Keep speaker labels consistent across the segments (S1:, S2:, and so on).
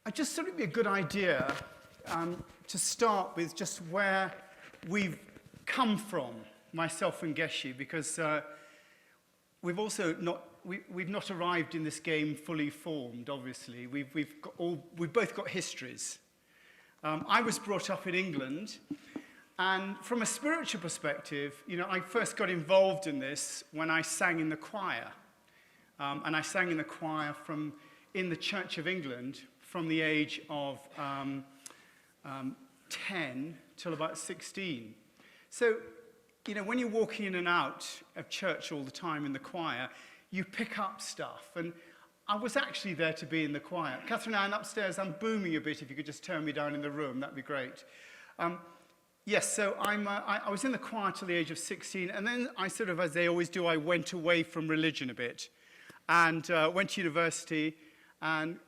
S1: I just thought it'd be a good idea to start with just where we've come from, myself and Geshe, because we've also we've not arrived in this game fully formed. Obviously, we've both got histories. I was brought up in England, and from a spiritual perspective, I first got involved in this when I sang in the choir, and I sang in the choir in the Church of England from the age of 10 till about 16. So, when you're walking in and out of church all the time in the choir, you pick up stuff. And I was actually there to be in the choir. Catherine Ann, upstairs, I'm booming a bit. If you could just turn me down in the room, that'd be great. Yes, so I was in the choir till the age of 16, and then I sort of, as they always do, I went away from religion a bit, and went to university, and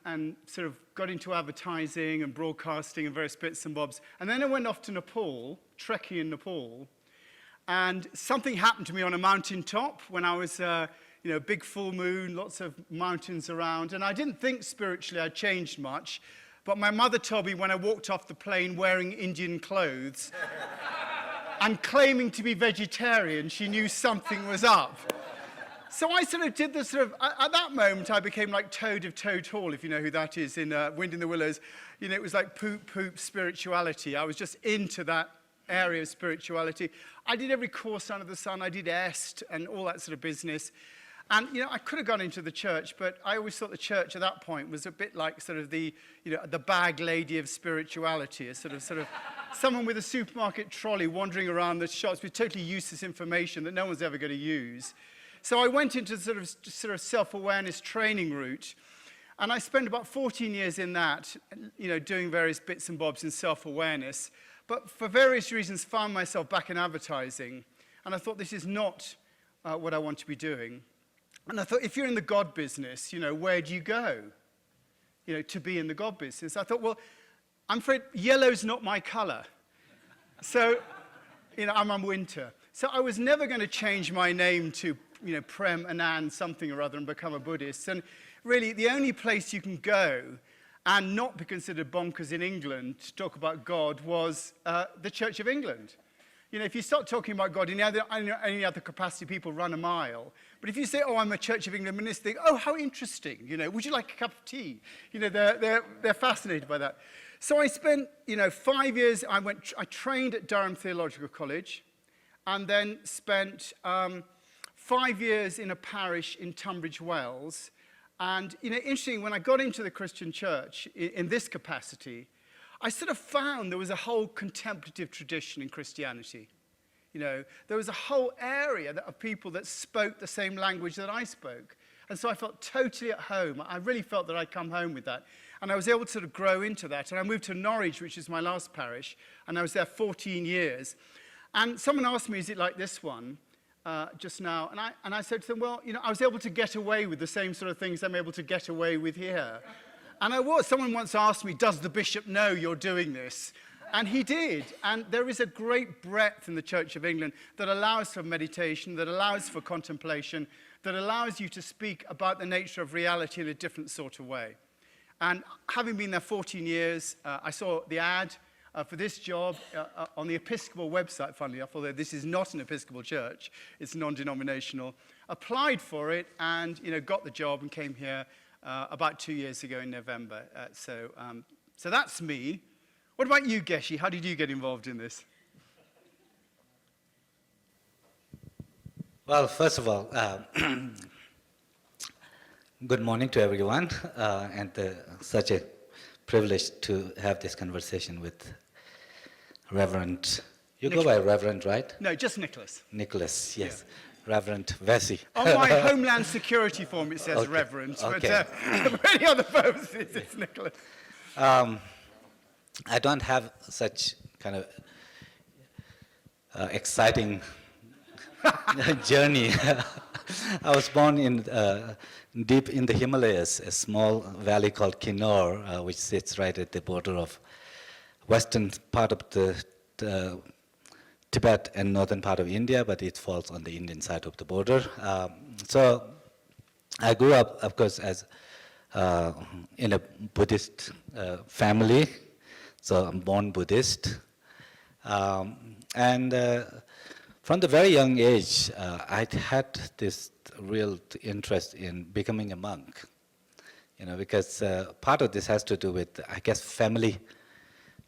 S1: sort of got into advertising and broadcasting and various bits and bobs. And then I went off to Nepal, trekking in Nepal, and something happened to me on a mountaintop when I was, big full moon, lots of mountains around, and I didn't think spiritually I'd changed much, but my mother told me when I walked off the plane wearing Indian clothes and claiming to be vegetarian, she knew something was up. So I sort of did this at that moment, I became like Toad of Toad Hall, if you know who that is, in Wind in the Willows. It was like poop spirituality. I was just into that area of spirituality. I did every course under the sun. I did EST and all that sort of business. And, I could have gone into the church, but I always thought the church at that point was a bit like sort of the bag lady of spirituality, a sort of someone with a supermarket trolley wandering around the shops with totally useless information that no one's ever going to use. So I went into sort of self-awareness training route, and I spent about 14 years in that, doing various bits and bobs in self-awareness, but for various reasons found myself back in advertising, and I thought this is not what I want to be doing. And I thought, if you're in the God business, where do you go, to be in the God business? I thought, well, I'm afraid yellow's not my color. So, I'm on winter. So I was never going to change my name to Prem Anand something or other and become a Buddhist. And really, the only place you can go and not be considered bonkers in England to talk about God was the Church of England. If you start talking about God in any other capacity, people run a mile. But if you say, oh, I'm a Church of England minister, they go, oh, how interesting. Would you like a cup of tea? They're fascinated by that. So I spent, 5 years, I trained at Durham Theological College, and then spent 5 years in a parish in Tunbridge Wells. And, interesting, when I got into the Christian church in this capacity, I sort of found there was a whole contemplative tradition in Christianity. There was a whole area of people that spoke the same language that I spoke. And so I felt totally at home. I really felt that I'd come home with that. And I was able to sort of grow into that. And I moved to Norwich, which is my last parish, and I was there 14 years. And someone asked me, is it like this one? Just now, and I said to them, well, I was able to get away with the same sort of things I'm able to get away with here. And I was. Someone once asked me, does the bishop know you're doing this? And he did. And there is a great breadth in the Church of England that allows for meditation, that allows for contemplation, that allows you to speak about the nature of reality in a different sort of way. And having been there 14 years, I saw the ad for this job on the Episcopal website, funnily enough, although this is not an Episcopal church, it's non-denominational, applied for it and got the job and came here about 2 years ago in November. So that's me. What about you, Geshe? How did you get involved in this?
S2: Well, first of all, good morning to everyone, and such a privilege to have this conversation with Reverend, you go by Reverend, right?
S1: No, just Nicholas.
S2: Nicholas, yes. Yeah. Reverend Vesey.
S1: On my Homeland Security form it says okay. Reverend,
S2: okay.
S1: But for any other purposes it's Nicholas.
S2: I don't have such kind of exciting journey. I was born in deep in the Himalayas, a small valley called Kinnaur, which sits right at the border of western part of the Tibet and northern part of India, but it falls on the Indian side of the border. So I grew up, of course, as in a Buddhist family, so I'm born Buddhist. And from the very young age, I had this real interest in becoming a monk, because part of this has to do with, I guess, family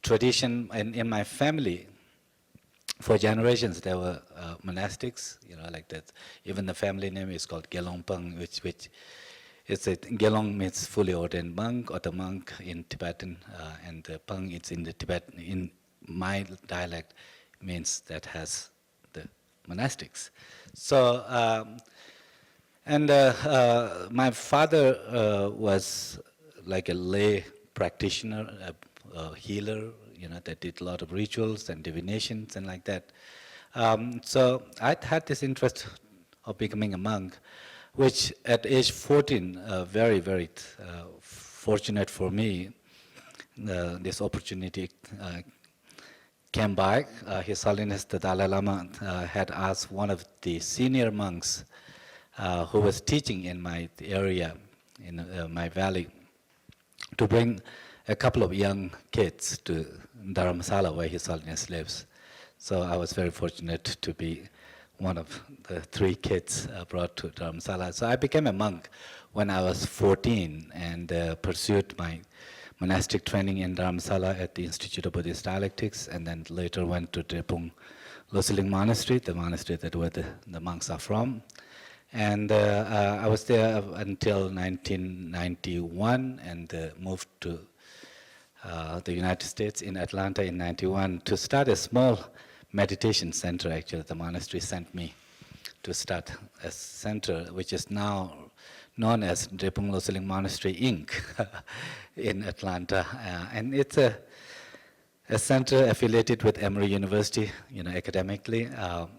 S2: tradition. In my family, for generations, there were monastics, like that. Even the family name is called Gelongpeng, which is Gelong means fully ordained monk, or the monk in Tibetan, and Peng, it's in the Tibetan, in my dialect, means that has the monastics. So, my father was like a lay practitioner, a healer, that did a lot of rituals and divinations and like that. So I had this interest of becoming a monk, which at age 14, very, very fortunate for me, this opportunity came by. His Holiness the Dalai Lama had asked one of the senior monks who was teaching in my area, in my valley, to bring a couple of young kids to Dharamsala, where His Holiness lives. So I was very fortunate to be one of the 3 kids brought to Dharamsala. So I became a monk when I was 14 and pursued my monastic training in Dharamsala at the Institute of Buddhist Dialectics, and then later went to Drepung Losling Monastery, the monastery that where the monks are from. And I was there until 1991 and moved to the United States in Atlanta in 91 to start a small meditation center. Actually, the monastery sent me to start a center, which is now known as Drepung Losling Monastery, Inc. in Atlanta. And it's a center affiliated with Emory University, academically.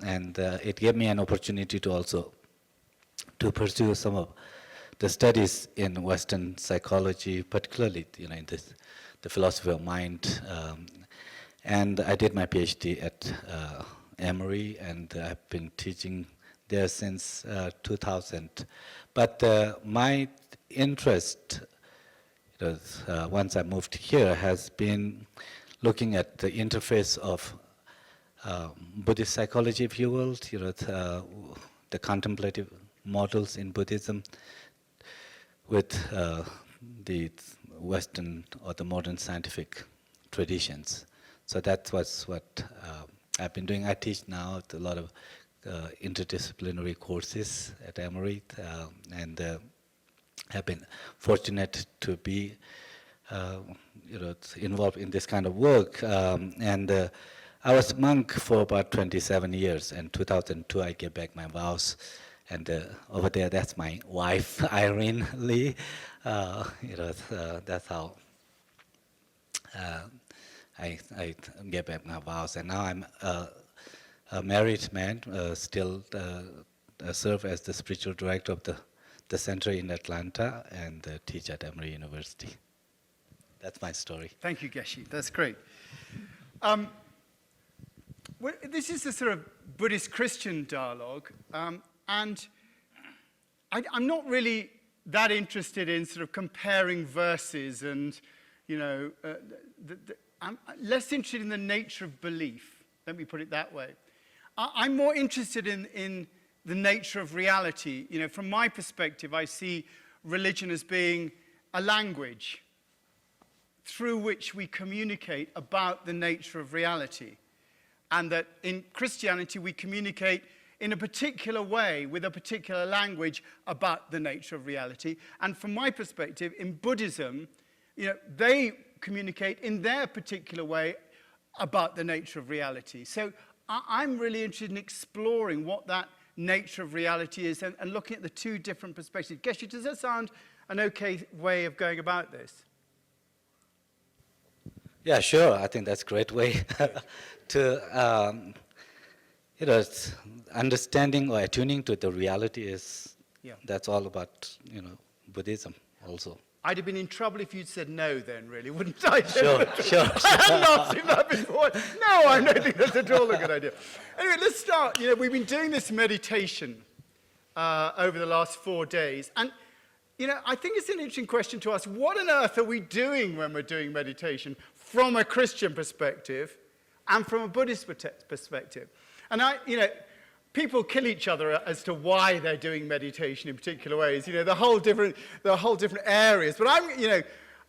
S2: And it gave me an opportunity to also to pursue some of the studies in Western psychology, particularly, in the philosophy of mind. And I did my PhD at Emory, and I've been teaching there since 2000. But my interest, once I moved here, has been looking at the interface of Buddhist psychology, if you will, the contemplative models in Buddhism with the Western or the modern scientific traditions. So that was what I've been doing. I teach now a lot of interdisciplinary courses at Emory, and have been fortunate to be involved in this kind of work. I was a monk for about 27 years. In 2002, I gave back my vows. And over there, that's my wife, Irene Lee. That's how I gave back my vows. And now I'm a married man, still serve as the spiritual director of the center in Atlanta and teach at Emory University. That's my story.
S1: Thank you, Geshe. That's great. This is a sort of Buddhist-Christian dialogue. And I'm not really that interested in sort of comparing verses and, I'm less interested in the nature of belief. Let me put it that way. I'm more interested in the nature of reality. From my perspective, I see religion as being a language through which we communicate about the nature of reality. And that in Christianity, we communicate in a particular way, with a particular language, about the nature of reality. And from my perspective, in Buddhism, they communicate in their particular way about the nature of reality. So I'm really interested in exploring what that nature of reality is and looking at the 2 different perspectives. Geshe, does that sound an okay way of going about this?
S2: Yeah, sure. I think that's a great way to... understanding or attuning to the reality is, that's all about, Buddhism also.
S1: I'd have been in trouble if you'd said no then, really, wouldn't I?
S2: Sure.
S1: I hadn't asked him that before. No, I don't think that's at all a good idea. Anyway, let's start. We've been doing this meditation over the last 4 days. And I think it's an interesting question to ask. What on earth are we doing when we're doing meditation from a Christian perspective and from a Buddhist perspective? And people kill each other as to why they're doing meditation in particular ways. The whole different areas. But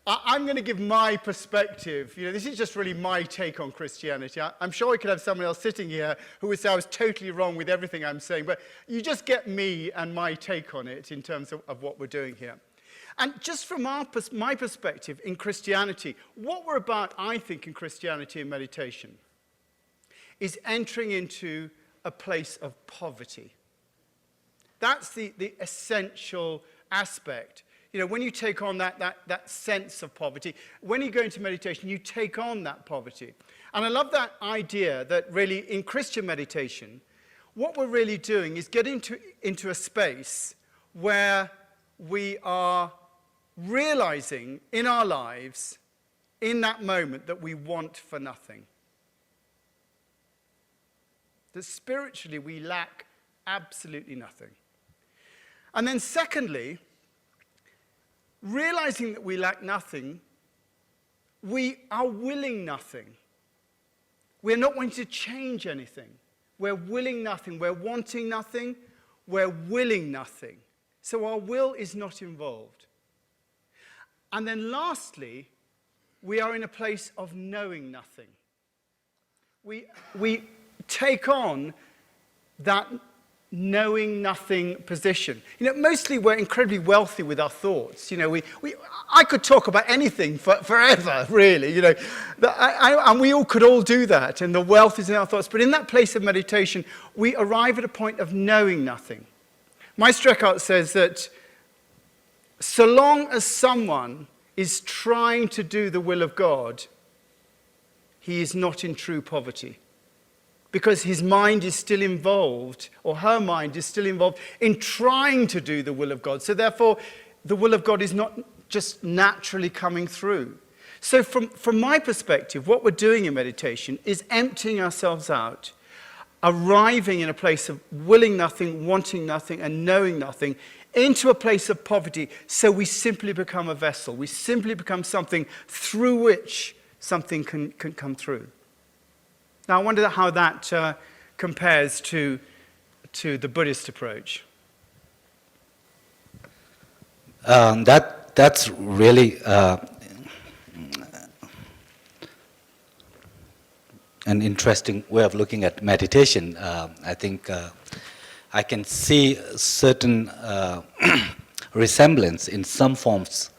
S1: I'm going to give my perspective. This is just really my take on Christianity. I'm sure I could have someone else sitting here who would say I was totally wrong with everything I'm saying, but you just get me and my take on it in terms of what we're doing here. And just from my perspective in Christianity, what we're about, I think, in Christianity and meditation is entering into a place of poverty. That's the essential aspect. When you take on that sense of poverty, when you go into meditation, you take on that poverty. And I love that idea that really in Christian meditation, what we're really doing is get into a space where we are realizing in our lives, in that moment, that we want for nothing. That spiritually we lack absolutely nothing. And then secondly, realizing that we lack nothing, we are willing nothing. We're not wanting to change anything. We're willing nothing. We're wanting nothing. We're willing nothing. So our will is not involved. And then lastly, we are in a place of knowing nothing. We take on that knowing nothing position. Mostly we're incredibly wealthy with our thoughts. I could talk about anything forever, really. And we all could all do that, and the wealth is in our thoughts. But in that place of meditation, we arrive at a point of knowing nothing. Meister Eckhart says that so long as someone is trying to do the will of God, he is not in true poverty. Because his mind is still involved, or her mind is still involved in trying to do the will of God. So therefore, the will of God is not just naturally coming through. So from my perspective, what we're doing in meditation is emptying ourselves out, arriving in a place of willing nothing, wanting nothing, and knowing nothing, into a place of poverty, so we simply become a vessel. We simply become something through which something can come through. Now, I wonder how that compares to the Buddhist approach.
S2: That's really an interesting way of looking at meditation. I think I can see certain resemblance in some forms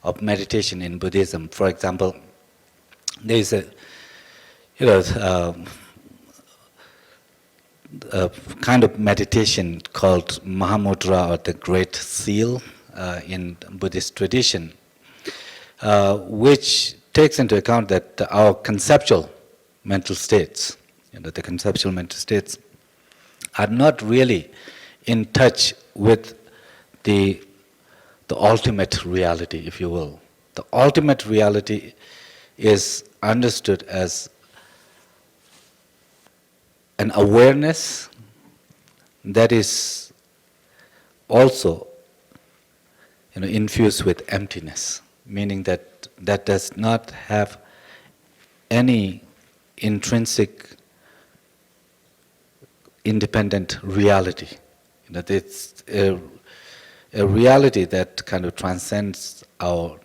S2: of meditation in Buddhism. For example, there is a kind of meditation called Mahamudra, or the Great Seal, in Buddhist tradition, which takes into account that our conceptual mental states, the conceptual mental states, are not really in touch with the ultimate reality, if you will. The ultimate reality is understood as an awareness that is also infused with emptiness, meaning that does not have any intrinsic independent reality. That it's a reality that kind of transcends our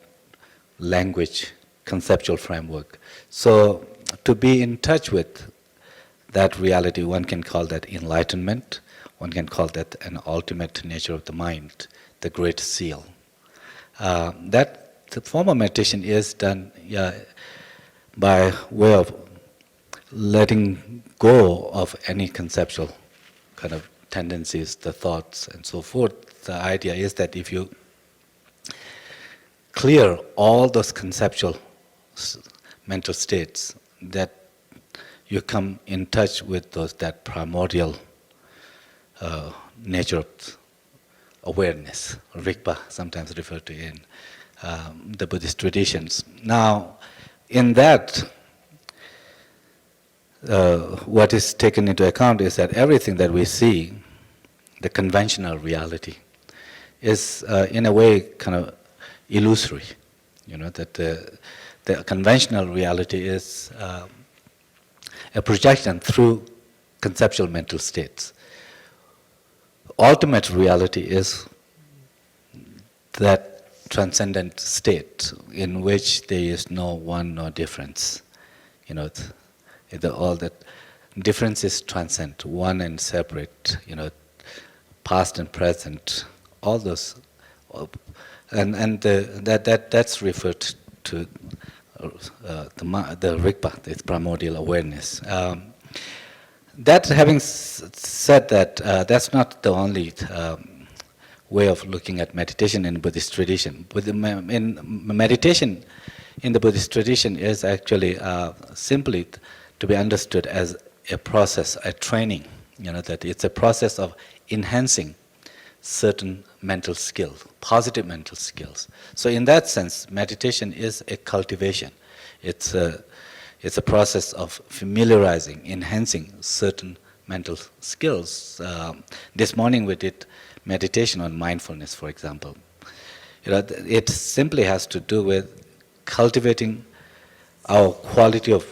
S2: language conceptual framework. So to be in touch with that reality, one can call that enlightenment, one can call that an ultimate nature of the mind, the Great Seal. That form of meditation is done by way of letting go of any conceptual kind of tendencies, the thoughts and so forth. The idea is that if you clear all those conceptual mental states, that you come in touch with that primordial nature of awareness, Rigpa sometimes referred to in the Buddhist traditions. Now, in that, what is taken into account is that everything that we see, the conventional reality, is in a way kind of illusory. That the conventional reality is a projection through conceptual mental states. Ultimate reality is that transcendent state in which there is no one nor difference. All that differences transcend, one and separate, past and present, all those, that's referred to the Rigpa, its primordial awareness. That having said that, that's not the only way of looking at meditation in Buddhist tradition. In meditation in the Buddhist tradition is actually simply to be understood as a process, a training. That it's a process of enhancing certain mental skills, positive mental skills. So in that sense, meditation is a cultivation. It's a process of familiarizing, enhancing certain mental skills. This morning we did meditation on mindfulness, for example. It simply has to do with cultivating our quality of,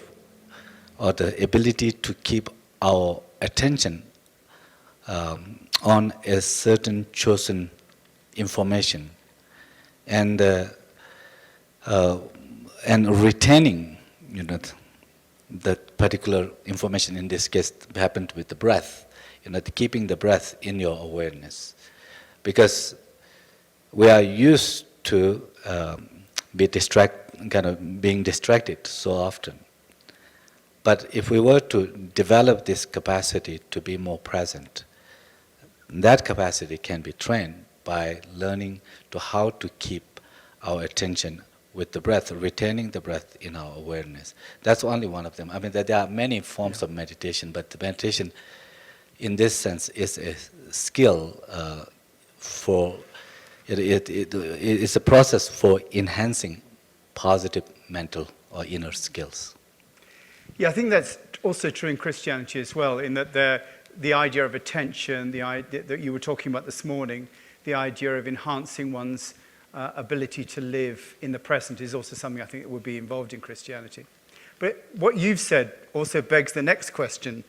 S2: or the ability to keep our attention on a certain chosen information, and retaining, that particular information. In this case, happened with the breath. Keeping the breath in your awareness, because we are used to being distracted so often. But if we were to develop this capacity to be more present, that capacity can be trained by learning to how to keep our attention with the breath, retaining the breath in our awareness. That's only one of them. I mean, there are many forms of meditation, but the meditation, in this sense, is a skill it's a process for enhancing positive mental or inner skills.
S1: Yeah, I think that's also true in Christianity as well, in that the idea of attention, the idea that you were talking about this morning, the idea of enhancing one's ability to live in the present is also something I think that would be involved in Christianity. But what you've said also begs the next question,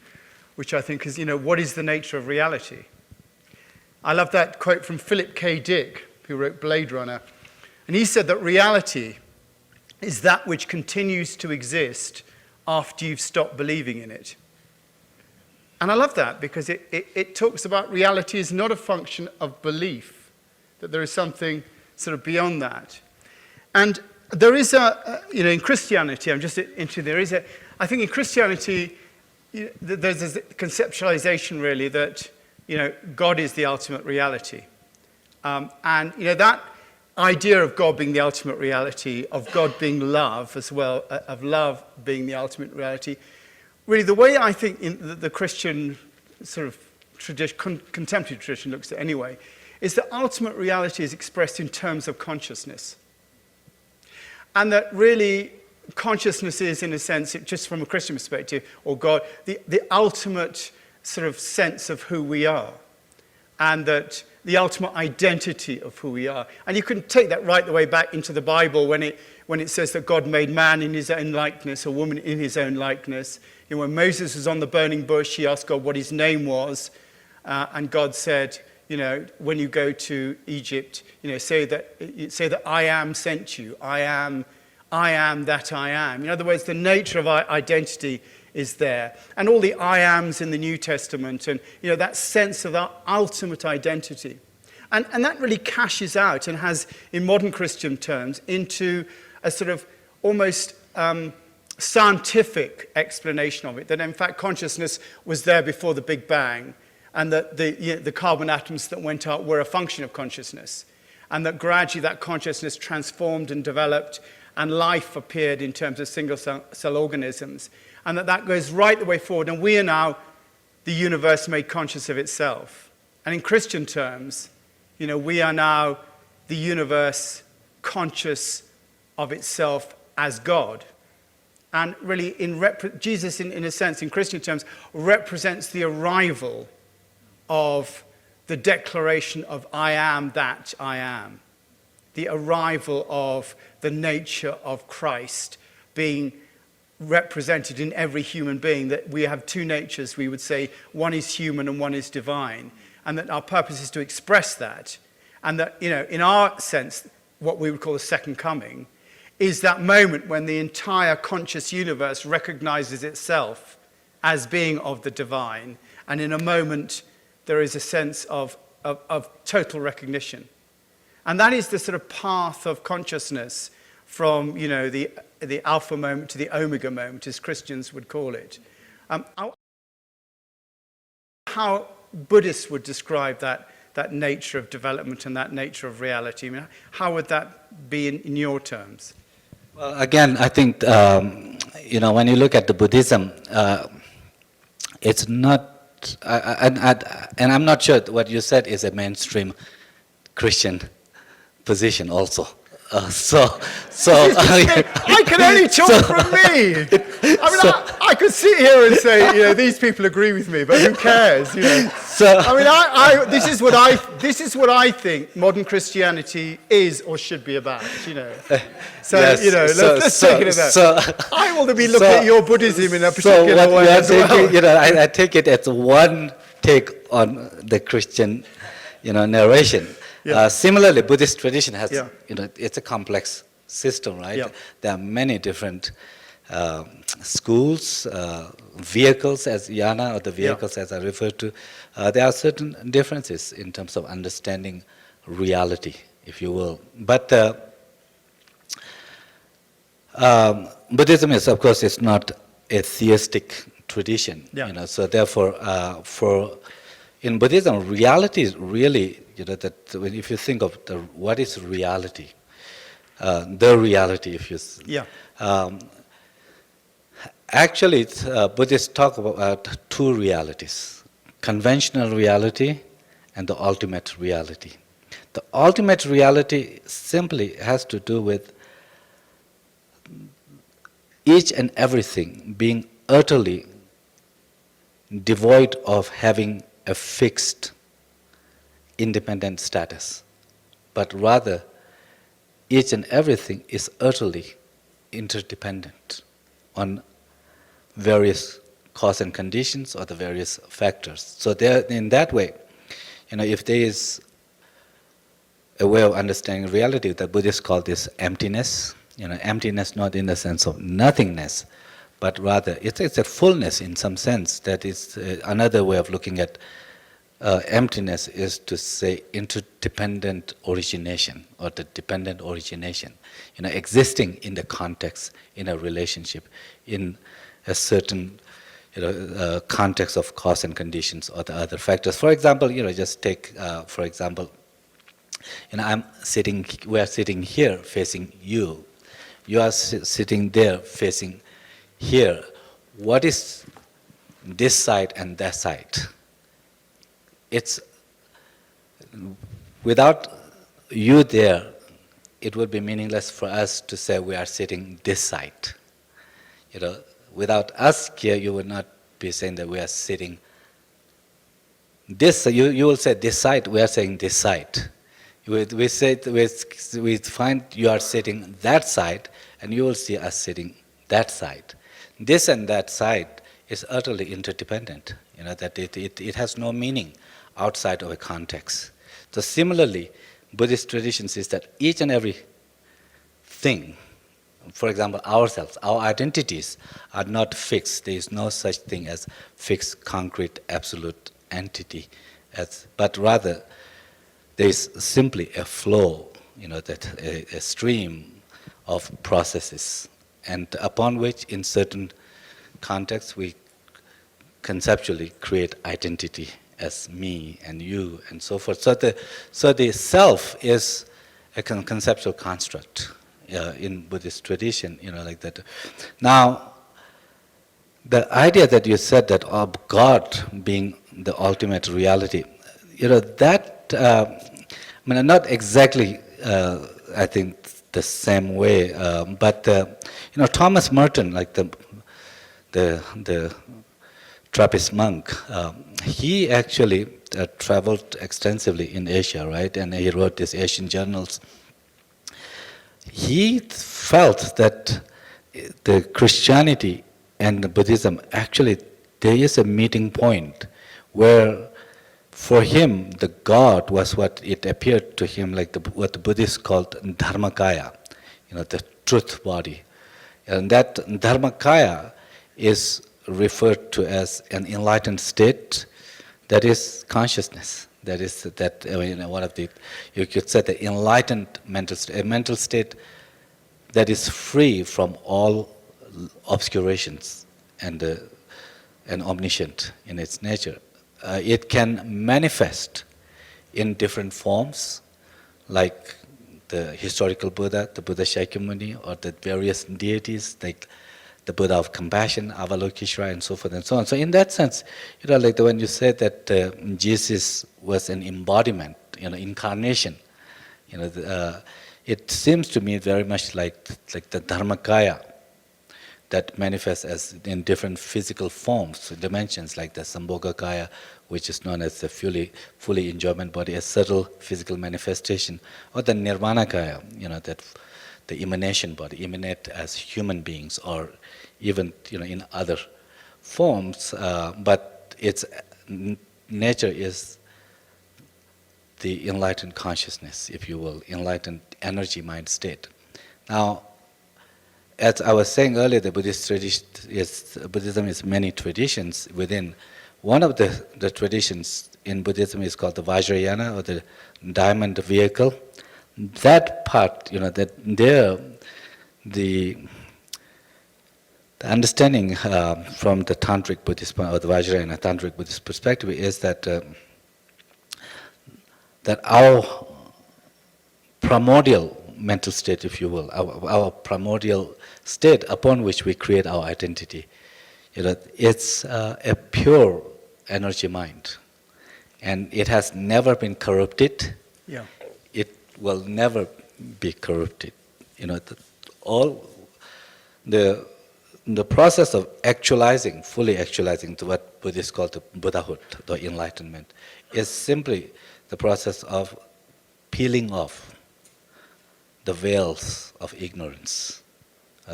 S1: which I think is, what is the nature of reality? I love that quote from Philip K. Dick, who wrote Blade Runner. And he said that reality is that which continues to exist after you've stopped believing in it. And I love that because it talks about reality is not a function of belief, that there is something sort of beyond that. And there is in Christianity, I think in Christianity, there's this conceptualization really that, God is the ultimate reality. And, that idea of God being the ultimate reality, of God being love as well, of love being the ultimate reality, really the way I think in the Christian sort of tradition, contemporary tradition looks at it anyway, is that ultimate reality is expressed in terms of consciousness. And that really consciousness is, in a sense, just from a Christian perspective, or God, the ultimate sort of sense of who we are. And that the ultimate identity of who we are. And you can take that right the way back into the Bible when it says that God made man in his own likeness, a woman in his own likeness. When Moses was on the burning bush, he asked God what his name was. And God said, when you go to Egypt, say that I am sent you. I am that I am. In other words, the nature of our identity is there. And all the I ams in the New Testament and, that sense of our ultimate identity. And that really cashes out and has, in modern Christian terms, into a sort of almost scientific explanation of it, that in fact consciousness was there before the Big Bang, and that the carbon atoms that went out were a function of consciousness, and that gradually that consciousness transformed and developed, and life appeared in terms of single-cell organisms, and that goes right the way forward, and we are now the universe made conscious of itself. And in Christian terms, we are now the universe conscious of itself as God. And really, Jesus, in a sense, in Christian terms, represents the arrival of the declaration of I am that I am, the arrival of the nature of Christ being represented in every human being, that we have two natures, we would say, one is human and one is divine, and that our purpose is to express that, and that, in our sense, what we would call the second coming is that moment when the entire conscious universe recognizes itself as being of the divine, and in a moment there is a sense of total recognition. And that is the sort of path of consciousness from, the alpha moment to the omega moment, as Christians would call it. How Buddhists would describe that nature of development and that nature of reality. I mean, how would that be in your terms?
S2: Well, again, I think, when you look at the Buddhism, it's not, and I'm not sure what you said is a mainstream Christian position also.
S1: I can only talk from me. I could sit here and say, these people agree with me, but who cares? This is what I think modern Christianity is or should be about. Let's take it at that. I want to be looking at your Buddhism in a particular way as well.
S2: I take it as one take on the Christian, narration.
S1: Yeah.
S2: Similarly, Buddhist tradition has, it's a complex system, right?
S1: Yeah.
S2: There are many different schools, vehicles, as Yana, or the vehicles as I referred to. There are certain differences in terms of understanding reality, if you will. But Buddhism is, of course, it's not a theistic tradition.
S1: Yeah.
S2: So therefore, in Buddhism, reality is really, that if you think of what is reality, the reality, if you...
S1: Yeah.
S2: Actually, Buddhists talk about two realities, conventional reality and the ultimate reality. The ultimate reality simply has to do with each and everything being utterly devoid of having a fixed independent status, but rather each and everything is utterly interdependent on various cause and conditions or the various factors. So there, in that way, if there is a way of understanding reality, the Buddhists call this emptiness. Emptiness not in the sense of nothingness, but rather it's a fullness in some sense. That is another way of looking at emptiness, is to say interdependent origination or the dependent origination, existing in the context, in a relationship, in a certain context of cause and conditions or the other factors. For example, just take, for example, we are sitting here facing you. You are sitting there facing here. What is this side and that side? It's without you there, it would be meaningless for us to say we are sitting this side. Without us here, you would not be saying that we are sitting this. You will say this side. We are saying this side. We find you are sitting that side, and you will see us sitting that side. This and that side is utterly interdependent. That it has no meaning outside of a context. So similarly, Buddhist tradition says that each and every thing, for example, ourselves, our identities are not fixed. There is no such thing as fixed, concrete, absolute entity, but rather there is simply a flow, that a stream of processes, and upon which, in certain contexts, we conceptually create identity as me and you and so forth. So the self is a conceptual construct in Buddhist tradition, like that. Now, the idea that you said that of God being the ultimate reality, that, not exactly, I think, the same way, but Thomas Merton, like the Trappist monk. He actually traveled extensively in Asia, right? And he wrote these Asian journals. He felt that the Christianity and the Buddhism, actually, there is a meeting point where for him, the God was what it appeared to him like what the Buddhists called Dharmakaya, the truth body. And that Dharmakaya is referred to as an enlightened state that is consciousness. That is one of the, you could say, the enlightened mental state, a mental state that is free from all obscurations and omniscient in its nature. It can manifest in different forms, like the historical Buddha, the Buddha Shakyamuni, or the various deities, like the Buddha of compassion, Avalokiteshvara, and so forth and so on. So in that sense, like when you said that Jesus was an embodiment, incarnation, it seems to me very much like the Dharmakaya that manifests as in different physical forms, dimensions, like the Sambhogakaya, which is known as the fully enjoyment body, a subtle physical manifestation, or the Nirvanakaya, that the emanation body, emanate as human beings, or even in other forms, but its nature is the enlightened consciousness, if you will, enlightened energy mind state. Now, as I was saying earlier, the Buddhist tradition Buddhism is many traditions within. One of the traditions in Buddhism is called the Vajrayana, or the diamond vehicle. That part, that there, the understanding from the Tantric Buddhist, or the Vajrayana Tantric Buddhist perspective is that that our primordial mental state, if you will, our primordial state upon which we create our identity, it's a pure energy mind, and it has never been corrupted.
S1: Yeah.
S2: It will never be corrupted. All the process of actualizing, fully actualizing to what Buddhists call the Buddhahood, the enlightenment, is simply the process of peeling off the veils of ignorance,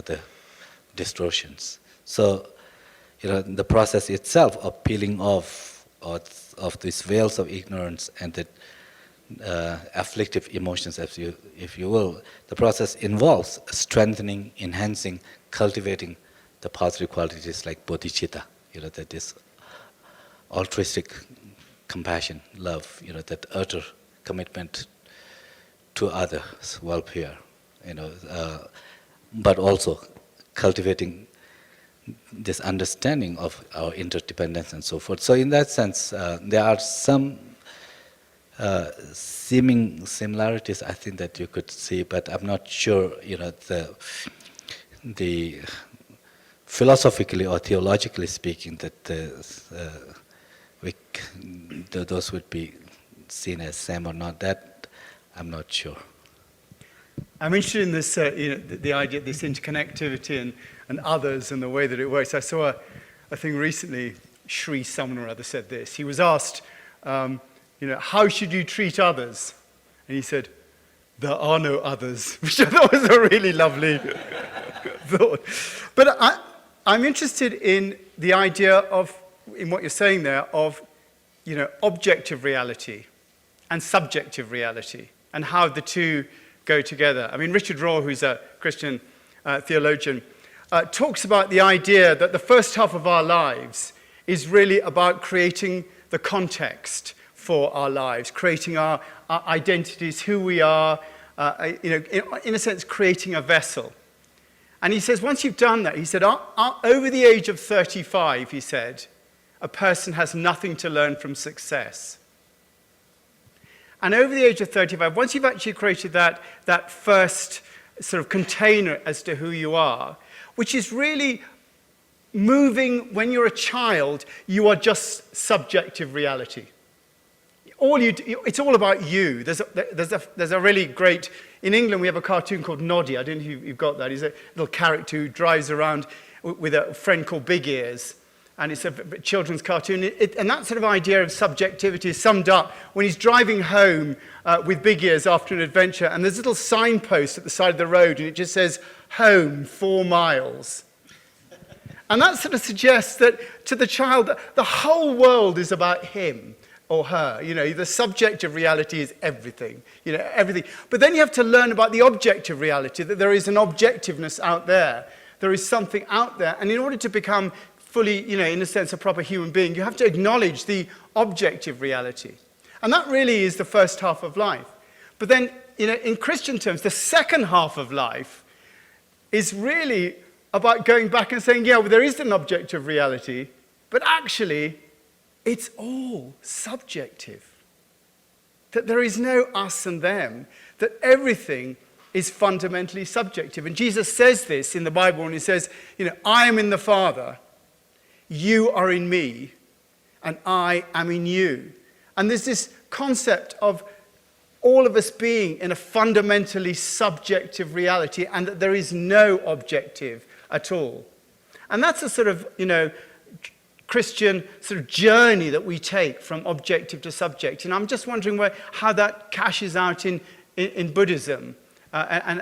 S2: the distortions. So, the process itself of peeling off of these veils of ignorance and the afflictive emotions, if you will, the process involves strengthening, enhancing, cultivating the positive qualities like bodhicitta, that is altruistic compassion, love, that utter commitment to others' welfare, but also cultivating this understanding of our interdependence and so forth. So in that sense, there are some seeming similarities, I think, that you could see, but I'm not sure, the philosophically or theologically speaking, that those would be seen as same or not. That I'm not sure.
S1: I'm interested in this, the idea, this interconnectivity and others and the way that it works. I saw a thing recently, Sri someone or other said this. He was asked, how should you treat others? And he said, there are no others, which I thought was a really lovely thought. But I'm interested in the idea of, in what you're saying there, of objective reality and subjective reality, and how the two go together. I mean, Richard Rohr, who's a Christian theologian, talks about the idea that the first half of our lives is really about creating the context for our lives, creating our identities, who we are, in a sense, creating a vessel. And he says, once you've done that, he said, over the age of 35, he said, a person has nothing to learn from success. And over the age of 35, once you've actually created that first sort of container as to who you are, which is really moving, when you're a child, you are just subjective reality. It's all about you. There's a really great, in England we have a cartoon called Noddy. I don't know if you've got that. He's a little character who drives around with a friend called Big Ears. and it's a children's cartoon. And that sort of idea of subjectivity is summed up when he's driving home with Big Ears after an adventure, and there's a little signpost at the side of the road, and it just says, "Home, 4 miles." And that sort of suggests that to the child, that the whole world is about him or her. You know, the subjective reality is everything, you know, everything. But then you have to learn about the objective reality, that there is an objectiveness out there. There is something out there. And in order to become fully, you know, in a sense, a proper human being, you have to acknowledge the objective reality. And that really is the first half of life. But then, you know, in Christian terms, the second half of life is really about going back and saying, yeah, well, there is an objective reality, but actually, it's all subjective. That there is no us and them, that everything is fundamentally subjective. And Jesus says this in the Bible, and he says, you know, I am in the Father, you are in me, and I am in you. And there's this concept of all of us being in a fundamentally subjective reality, and that there is no objective at all. And that's a sort of, you know, Christian sort of journey that we take from objective to subjective. And I'm just wondering how that cashes out in Buddhism. And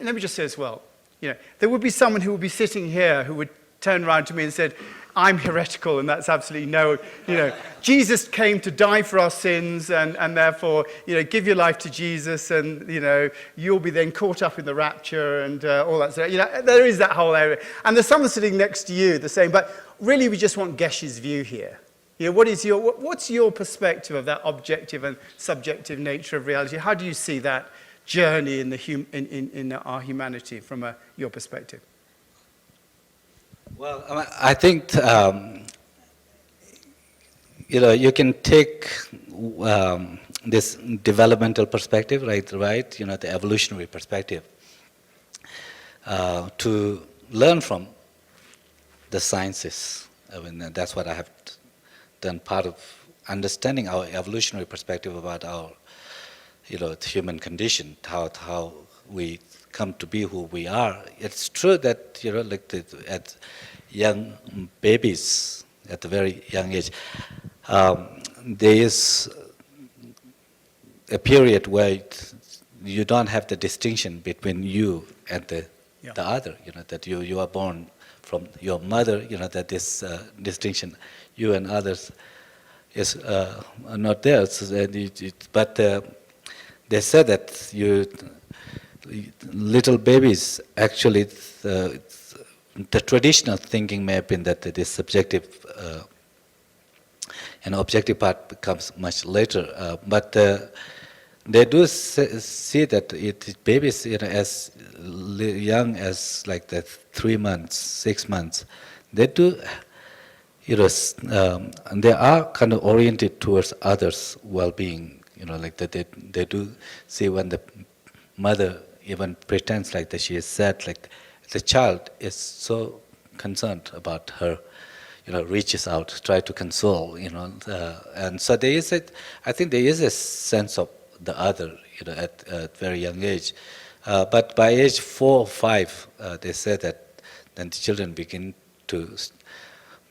S1: let me just say as well, you know, there would be someone who would be sitting here who would turn around to me and said, I'm heretical, and that's absolutely no, you know, Jesus came to die for our sins, and therefore, you know, give your life to Jesus, and, you know, you'll be then caught up in the rapture and all that stuff. You know, there is that whole area. And there's someone sitting next to you the same, but really we just want Geshe's view here. You know, what's your perspective of that objective and subjective nature of reality? How do you see that journey in our humanity from your perspective?
S2: Well, I think, you know, you can take this developmental perspective, right, you know, the evolutionary perspective, to learn from the sciences. I mean, that's what I have done, part of understanding our evolutionary perspective about our, you know, the human condition, how we come to be who we are. It's true that, you know, like at young babies, at a very young age, there is a period where you don't have the distinction between you and the other, you know, that you are born from your mother, you know, that this distinction, you and others, is not there. So but they said that little babies, actually, the traditional thinking may have been that this subjective and objective part becomes much later. But they do see that babies, you know, as young as like the 3 months, 6 months, they do, you know, they are kind of oriented towards others' well-being. You know, like that they do see when the mother even pretends like that she is sad, like the child is so concerned about her, you know, reaches out, try to console, you know, and so there is I think there is a sense of the other, you know, at a very young age, but by age 4 or 5, they say that then the children begin to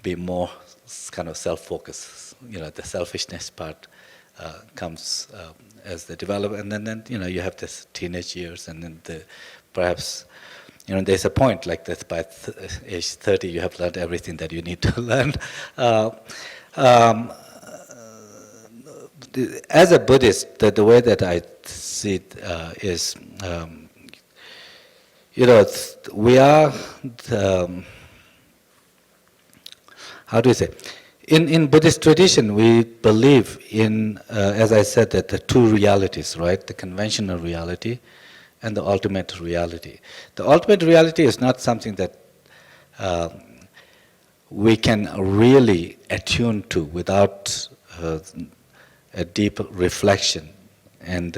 S2: be more kind of self-focused, you know, the selfishness part comes as they develop, and then you know, you have this teenage years, and then perhaps, you know, there's a point like that by age 30 you have learned everything that you need to learn. As a Buddhist, the way that I see it is, you know, we are, how do you say? In Buddhist tradition, we believe in, as I said, that the two realities, right? The conventional reality and the ultimate reality. The ultimate reality is not something that we can really attune to without a deep reflection and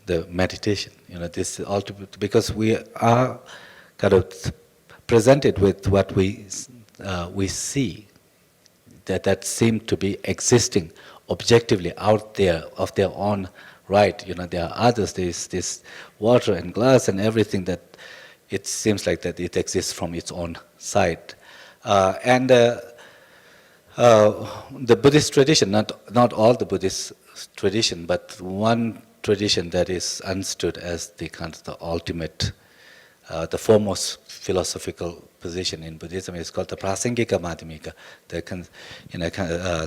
S2: the meditation. You know, this ultimate, because we are kind of presented with what we see that seem to be existing objectively out there of their own right. You know, there are others. There is this water and glass and everything that it seems like that it exists from its own side. The Buddhist tradition, not all the Buddhist tradition, but one tradition that is understood as the kind of the ultimate, the foremost philosophical position in Buddhism is called the Prasangika Madhyamika,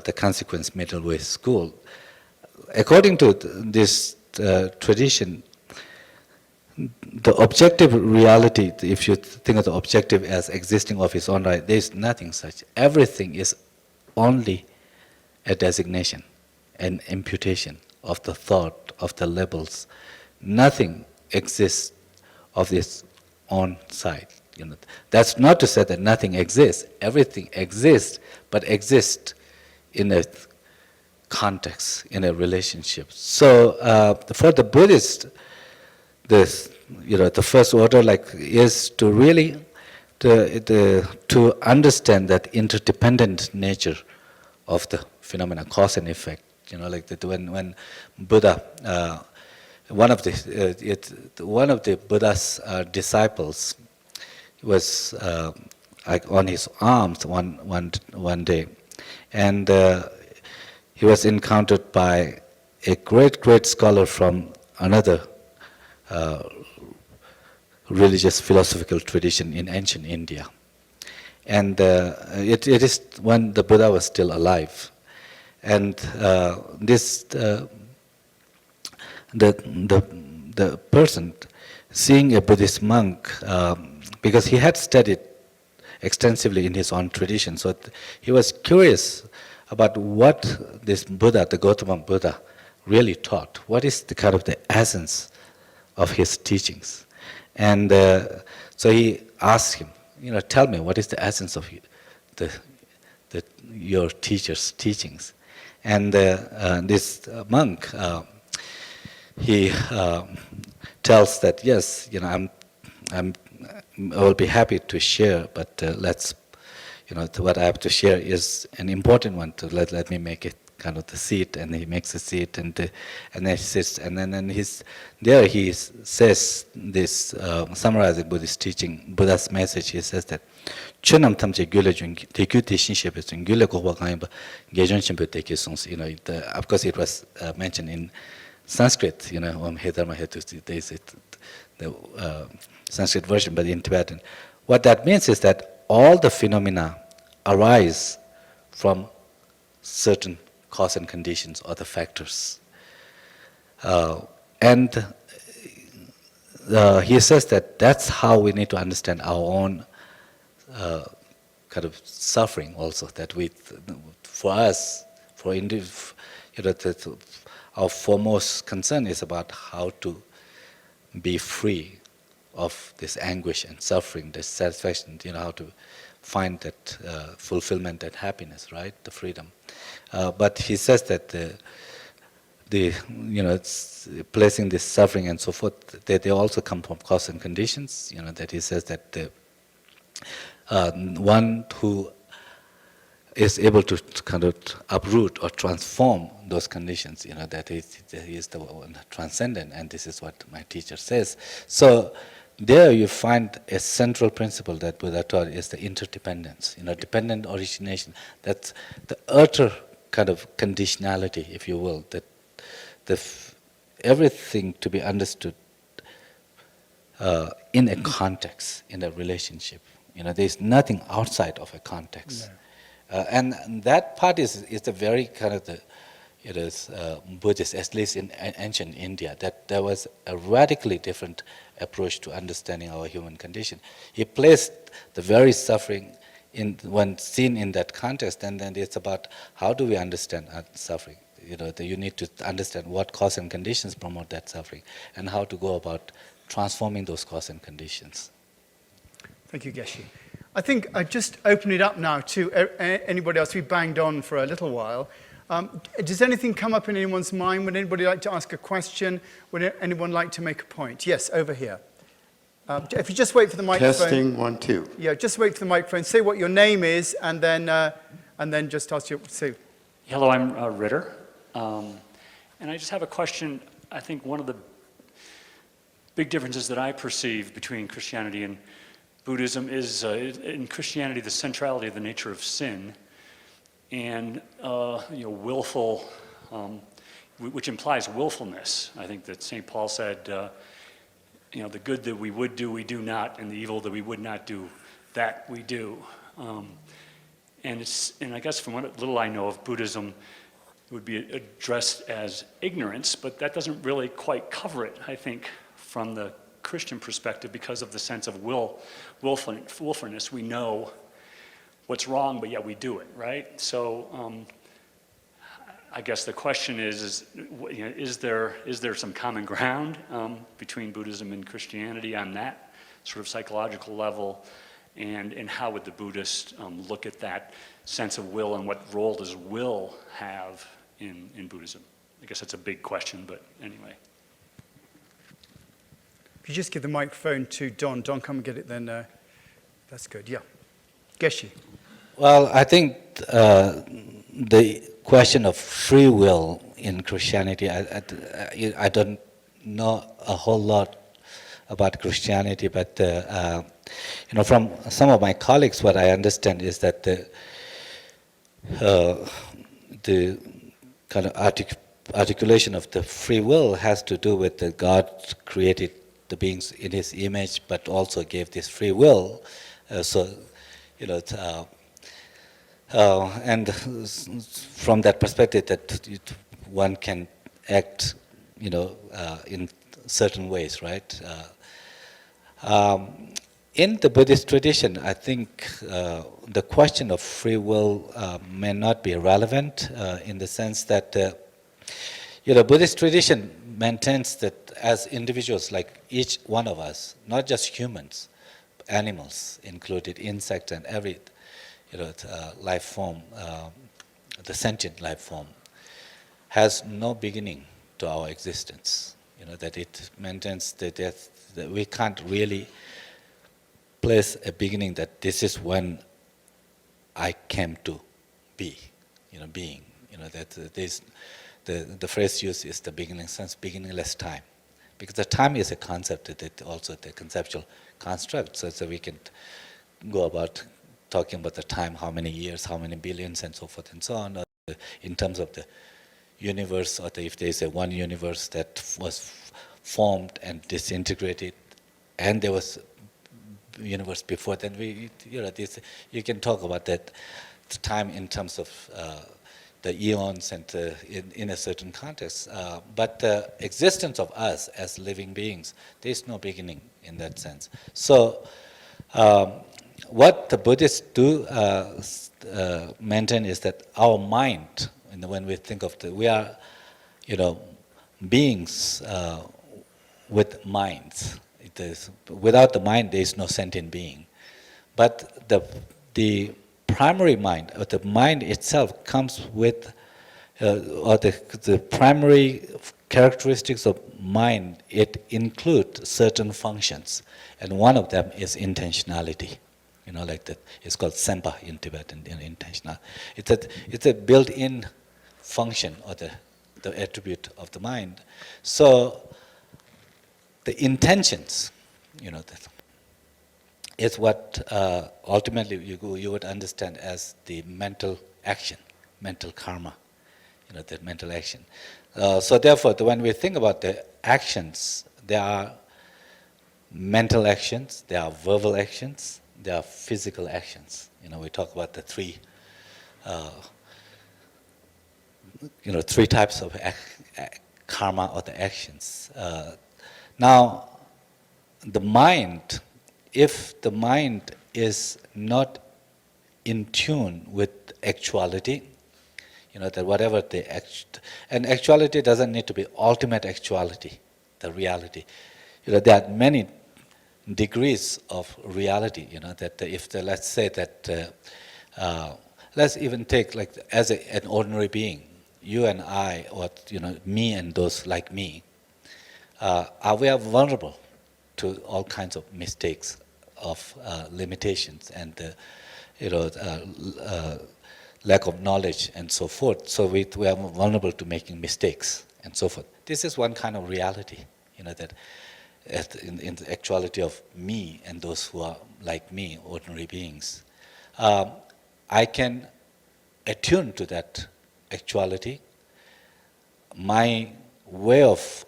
S2: the consequence middle way school. According to this tradition, the objective reality, if you think of the objective as existing of its own right, there is nothing such. Everything is only a designation, an imputation of the thought, of the labels. Nothing exists of its own side. That's not to say that nothing exists. Everything exists, but exists in a context, in a relationship. So for the Buddhist, the first order is to really to understand that interdependent nature of the phenomena, cause and effect. When Buddha, one of the Buddha's disciples was on his arms one day, and he was encountered by a great scholar from another religious philosophical tradition in ancient India. And it is when the Buddha was still alive. And the person seeing a Buddhist monk, because he had studied extensively in his own tradition, so he was curious about what this Buddha, the Gautama Buddha, really taught. What is the kind of the essence of his teachings? And so he asked him, tell me, what is the essence of your teacher's teachings? And this monk, he tells that, yes, I will be happy to share, but what I have to share is an important one. To let me make it kind of the seat, and he makes a seat, and then he sits, and then he says this, summarizing Buddhist teaching, Buddha's message. He says that chunam tamche gyule jung tekyu teshin shepe sun gyule kohwa kayamba gejon shempe tekyu songs. Of course it was mentioned in Sanskrit. There is the Sanskrit version, but in Tibetan, what that means is that all the phenomena arise from certain cause and conditions or the factors. And he says that that's how we need to understand our own kind of suffering also, that for us, our foremost concern is about how to be free of this anguish and suffering, this satisfaction, how to find that fulfillment and happiness, right, the freedom. But he says that it's placing this suffering and so forth, they also come from cause and conditions. That he says that one who is able to kind of uproot or transform those conditions, that he is the one transcendent, and this is what my teacher says. So there you find a central principle that Buddha taught is the interdependence, dependent origination. That's the utter kind of conditionality, if you will, that everything to be understood in a context, in a relationship. There's nothing outside of a context. No. And that part is the very kind of it is Buddhist, at least in ancient India, that there was a radically different approach to understanding our human condition. He placed the very suffering when seen in that context, and then it's about how do we understand suffering. You need to understand what cause and conditions promote that suffering, and how to go about transforming those cause and conditions.
S1: Thank you, Geshe. I think I just open it up now to anybody else. We banged on for a little while. Does anything come up in anyone's mind? Would anybody like to ask a question? Would anyone like to make a point? Yes, over here. If you just wait for the microphone.
S3: Testing, 1, 2.
S1: Yeah, just wait for the microphone. Say what your name is, and then just ask you. Sue.
S4: Hello, I'm Ritter, and I just have a question. I think one of the big differences that I perceive between Christianity and Buddhism is, in Christianity, the centrality of the nature of sin, and willful, which implies willfulness. I think that St. Paul said, the good that we would do, we do not, and the evil that we would not do, that we do. And I guess from what little I know of Buddhism, it would be addressed as ignorance, but that doesn't really quite cover it, I think, from the Christian perspective, because of the sense of willfulness. We know what's wrong, but yet we do it, right? So I guess the question is there some common ground between Buddhism and Christianity on that sort of psychological level? And how would the Buddhist look at that sense of will, and what role does will have in Buddhism? I guess that's a big question, but anyway.
S1: If you just give the microphone to Don. Don, come and get it then. That's good, yeah. Geshe.
S2: Well, I think the question of free will in Christianity, I don't know a whole lot about Christianity, but from some of my colleagues, what I understand is that the kind of articulation of the free will has to do with that God created the beings in His image, but also gave this free will. And from that perspective, that one can act, in certain ways, right? In the Buddhist tradition, I think the question of free will may not be relevant in the sense that Buddhist tradition maintains that as individuals, like each one of us, not just humans, animals included, insects and every life form, the sentient life form, has no beginning to our existence. That it maintains that we can't really place a beginning, that this is when I came to be, being. The phrase used is the beginning sense, beginningless time, because the time is a concept, that also the conceptual construct. So we can go about talking about the time, how many years, how many billions, and so forth and so on, in terms of the universe, or if there is a one universe that was formed and disintegrated, and there was universe before, then you can talk about that time in terms of the eons and in a certain context. But the existence of us as living beings, there is no beginning in that sense. So what the Buddhists do maintain is that our mind, when we think of we are, beings with minds. Without the mind, there is no sentient being. But the primary mind, or the mind itself, comes with, or the primary characteristics of mind, it includes certain functions. And one of them is intentionality. Like that. It's called sempa in Tibetan, intentional. It's a built-in function, or the attribute of the mind. So the intentions, that is what ultimately you would understand as the mental action, mental karma, that mental action. So therefore, when we think about the actions, there are mental actions, there are verbal actions, there are physical actions. We talk about the three types of karma, or the actions. Now, the mind, if the mind is not in tune with actuality, that whatever and actuality doesn't need to be ultimate actuality, the reality. There are many degrees of reality, that let's say that, let's even take like as an ordinary being, you and I, or me and those like me, we are vulnerable to all kinds of mistakes, of limitations, and lack of knowledge and so forth. So we are vulnerable to making mistakes and so forth. This is one kind of reality, that. in the actuality of me and those who are like me, ordinary beings, I can attune to that actuality. My way of,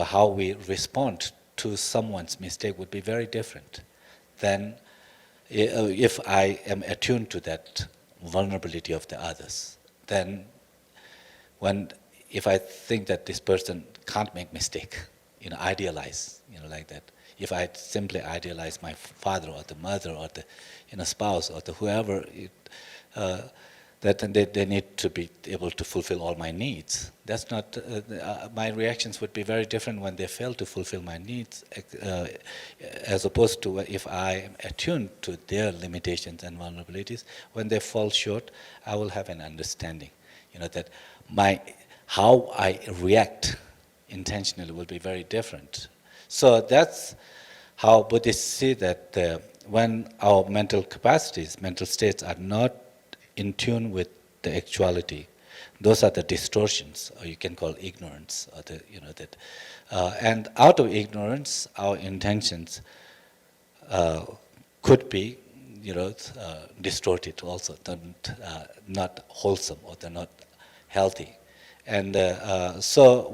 S2: how we respond to someone's mistake would be very different than if I am attuned to that vulnerability of the others. Then if I think that this person can't make mistake, idealize, like that. If I simply idealize my father or the mother or the spouse or the whoever, that they need to be able to fulfill all my needs. That's not, my reactions would be very different when they fail to fulfill my needs, as opposed to if I am attuned to their limitations and vulnerabilities. When they fall short, I will have an understanding, that how I react intentionally will be very different. So that's how Buddhists see that when our mental capacities, mental states are not in tune with the actuality, those are the distortions, or you can call ignorance, or and out of ignorance, our intentions could be, distorted also, not wholesome, or they're not healthy. And so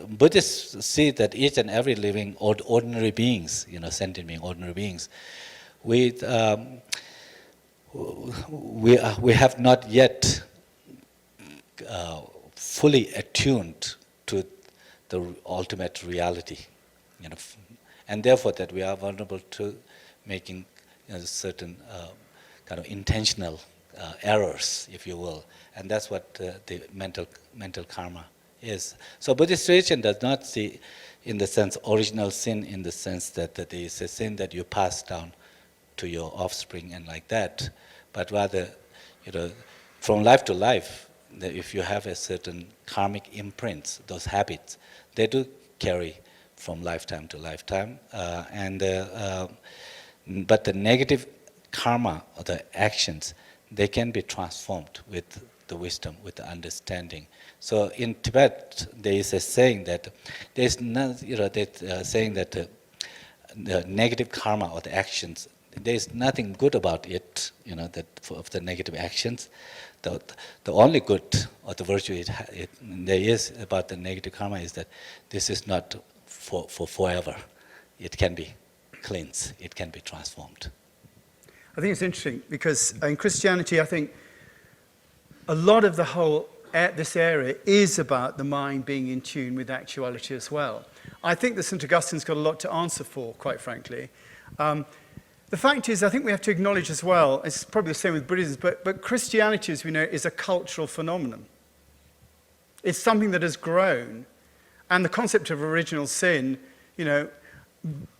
S2: Buddhists see that each and every living ordinary beings, sentient being, ordinary beings, we have not yet fully attuned to the ultimate reality, and therefore that we are vulnerable to making certain kind of intentional errors, if you will, and that's what the mental karma is. So Buddhist tradition does not see, in the sense, original sin, in the sense that there is a sin that you pass down to your offspring and like that, but rather, from life to life, if you have a certain karmic imprints, those habits, they do carry from lifetime to lifetime, but the negative karma, or the actions, they can be transformed with the wisdom, with the understanding. So in Tibet, there is a saying that there's no, saying that the negative karma or the actions, there is nothing good about it, of the negative actions. The only good or the virtue there is about the negative karma is that this is not for forever. It can be cleansed. It can be transformed.
S1: I think it's interesting because in Christianity, I think a lot of the whole this area is about the mind being in tune with actuality as well. I think that St. Augustine's got a lot to answer for, quite frankly. The fact is, I think we have to acknowledge as well, it's probably the same with Buddhism, but Christianity, as we know, is a cultural phenomenon. It's something that has grown. And the concept of original sin,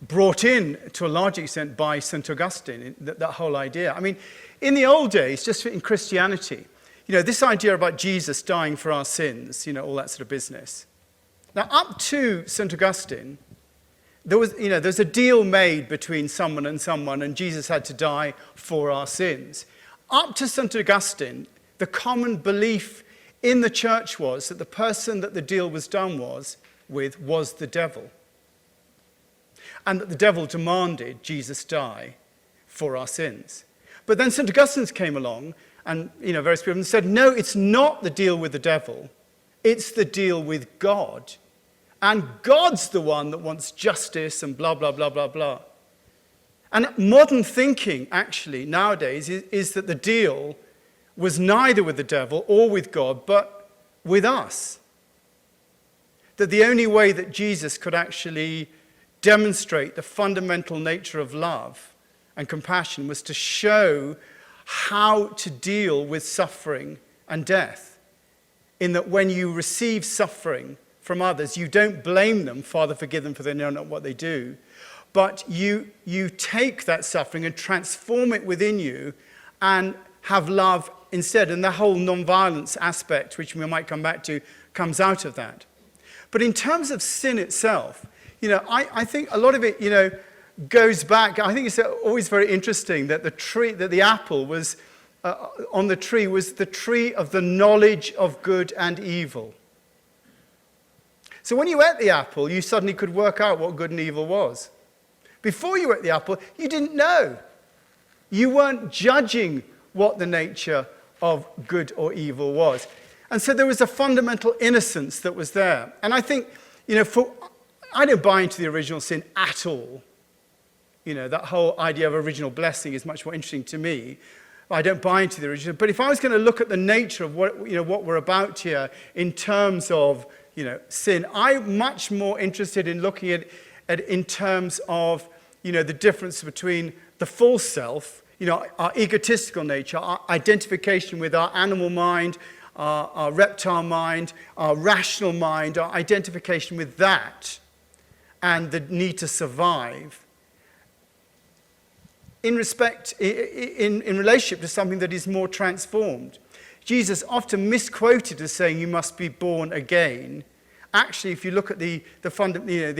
S1: brought in to a large extent by St. Augustine, that whole idea. I mean, in the old days, just in Christianity, this idea about Jesus dying for our sins, all that sort of business. Now, up to St. Augustine, there's a deal made between someone, and Jesus had to die for our sins. Up to St. Augustine, the common belief in the church was that the person that the deal was done with was the devil. And that the devil demanded Jesus die for our sins. But then St. Augustine came along, and various people said, no, it's not the deal with the devil, it's the deal with God. And God's the one that wants justice and blah, blah, blah, blah, blah. And modern thinking, actually, nowadays, is that the deal was neither with the devil or with God, but with us. That the only way that Jesus could actually demonstrate the fundamental nature of love and compassion was to show how to deal with suffering and death. In that when you receive suffering from others, you don't blame them, Father, forgive them for they know not what they do, but you take that suffering and transform it within you and have love instead. And the whole non-violence aspect, which we might come back to, comes out of that. But in terms of sin itself, I think a lot of it, goes back. I think it's always very interesting that the apple was on the tree was the tree of the knowledge of good and evil. So when you ate the apple, you suddenly could work out what good and evil was. Before you ate the apple, you didn't know. You weren't judging what the nature of good or evil was. And so there was a fundamental innocence that was there. And I think, I don't buy into the original sin at all. That whole idea of original blessing is much more interesting to me. I don't buy into the original. But if I was going to look at the nature of what we're about here in terms of, sin, I'm much more interested in looking at in terms of, the difference between the false self, our egotistical nature, our identification with our animal mind, our reptile mind, our rational mind, our identification with that, and the need to survive, in relationship to something that is more transformed. Jesus often misquoted as saying you must be born again. Actually, if you look at the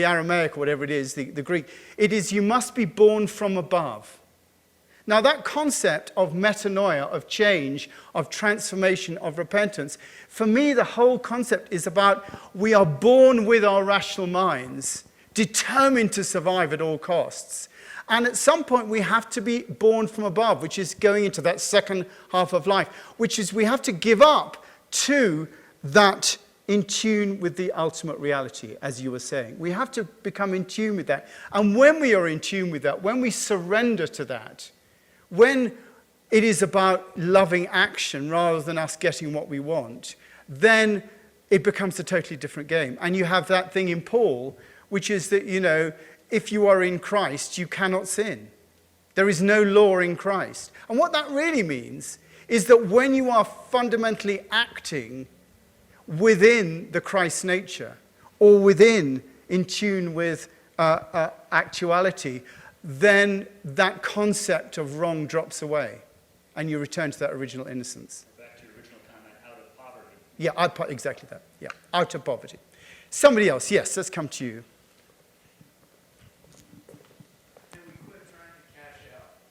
S1: Aramaic or whatever it is, the Greek, it is you must be born from above. Now that concept of metanoia, of change, of transformation, of repentance, for me the whole concept is about we are born with our rational minds, determined to survive at all costs. And at some point we have to be born from above, which is going into that second half of life, which is we have to give up to that in tune with the ultimate reality, as you were saying. We have to become in tune with that. And when we are in tune with that, when we surrender to that, when it is about loving action rather than us getting what we want, then it becomes a totally different game. And you have that thing in Paul, which is that, if you are in Christ, you cannot sin. There is no law in Christ. And what that really means is that when you are fundamentally acting within the Christ nature, or within, in tune with actuality, then that concept of wrong drops away, and you return to that original innocence.
S4: Back to your original comment, out of poverty.
S1: Yeah, exactly that. Yeah, out of poverty. Somebody else, yes, let's come to you.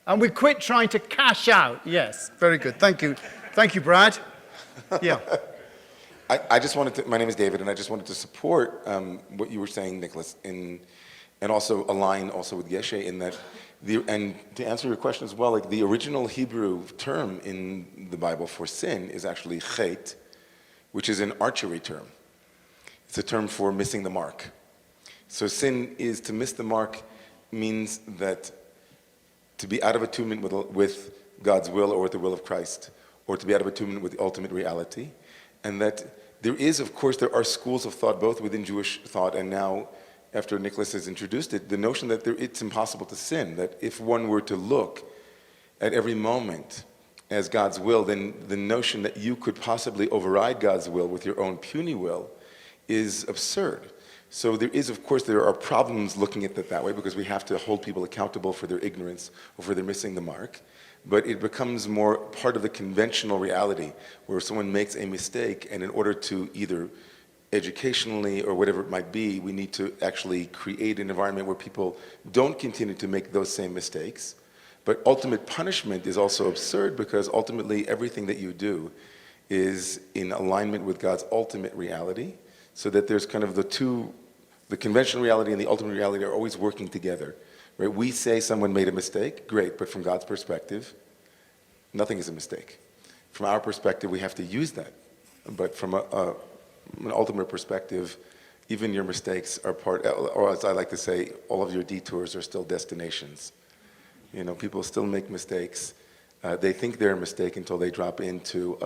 S1: And we quit trying to cash out. Yes, very good. Thank you. Thank you, Brad. Yeah.
S3: I just wanted to, my name is David, and I just wanted to support what you were saying, Nicholas, and also align also with Geshe in that, and to answer your question as well, like the original Hebrew term in the Bible for sin is actually chet, which is an archery term. It's a term for missing the mark. So sin is to miss the mark means that to be out of attunement with God's will or with the will of Christ, or to be out of attunement with the ultimate reality, and that there are schools of thought both within Jewish thought and now, after Nicholas has introduced it, the notion that it's impossible to sin, that if one were to look at every moment as God's will, then the notion that you could possibly override God's will with your own puny will is absurd. So there are problems looking at it that way because we have to hold people accountable for their ignorance or for their missing the mark. But it becomes more part of the conventional reality where someone makes a mistake, and in order to either educationally or whatever it might be, we need to actually create an environment where people don't continue to make those same mistakes. But ultimate punishment is also absurd because ultimately everything that you do is in alignment with God's ultimate reality, so that there's kind of the conventional reality and the ultimate reality are always working together. Right? We say someone made a mistake, great, but from God's perspective, nothing is a mistake. From our perspective, we have to use that. But from an ultimate perspective, even your mistakes are part, or as I like to say, all of your detours are still destinations. People still make mistakes. They think they're a mistake until they drop into,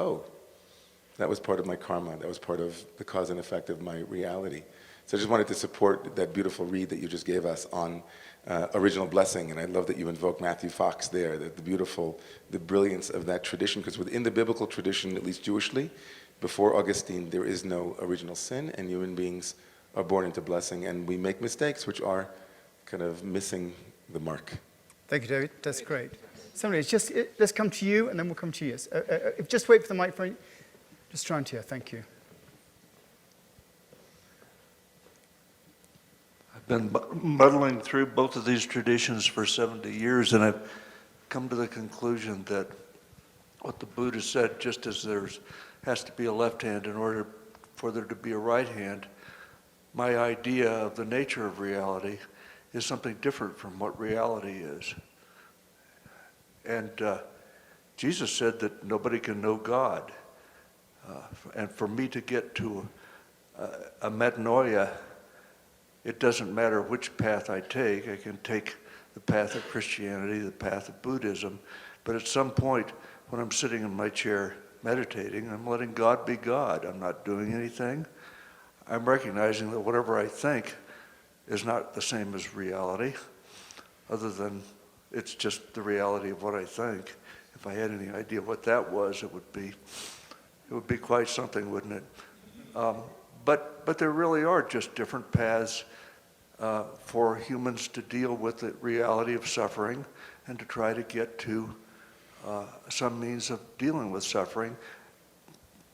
S3: that was part of my karma. That was part of the cause and effect of my reality. So I just wanted to support that beautiful read that you just gave us on original blessing, and I love that you invoke Matthew Fox there, the brilliance of that tradition, because within the biblical tradition, at least Jewishly, before Augustine, there is no original sin, and human beings are born into blessing, and we make mistakes which are kind of missing the mark.
S1: Thank you, David. That's great. Somebody, let's come to you, and then we'll come to you. Just wait for the microphone. Just trying to hear. Thank you.
S5: I've been muddling through both of these traditions for 70 years, and I've come to the conclusion that what the Buddha said, just as there has to be a left hand in order for there to be a right hand, my idea of the nature of reality is something different from what reality is. And Jesus said that nobody can know God. And for me to get to a metanoia, it doesn't matter which path I take. I can take the path of Christianity, the path of Buddhism, but at some point when I'm sitting in my chair meditating, I'm letting God be God. I'm not doing anything. I'm recognizing that whatever I think is not the same as reality, other than it's just the reality of what I think. If I had any idea what that was, it would be quite something, wouldn't it? But there really are just different paths for humans to deal with the reality of suffering and to try to get to some means of dealing with suffering.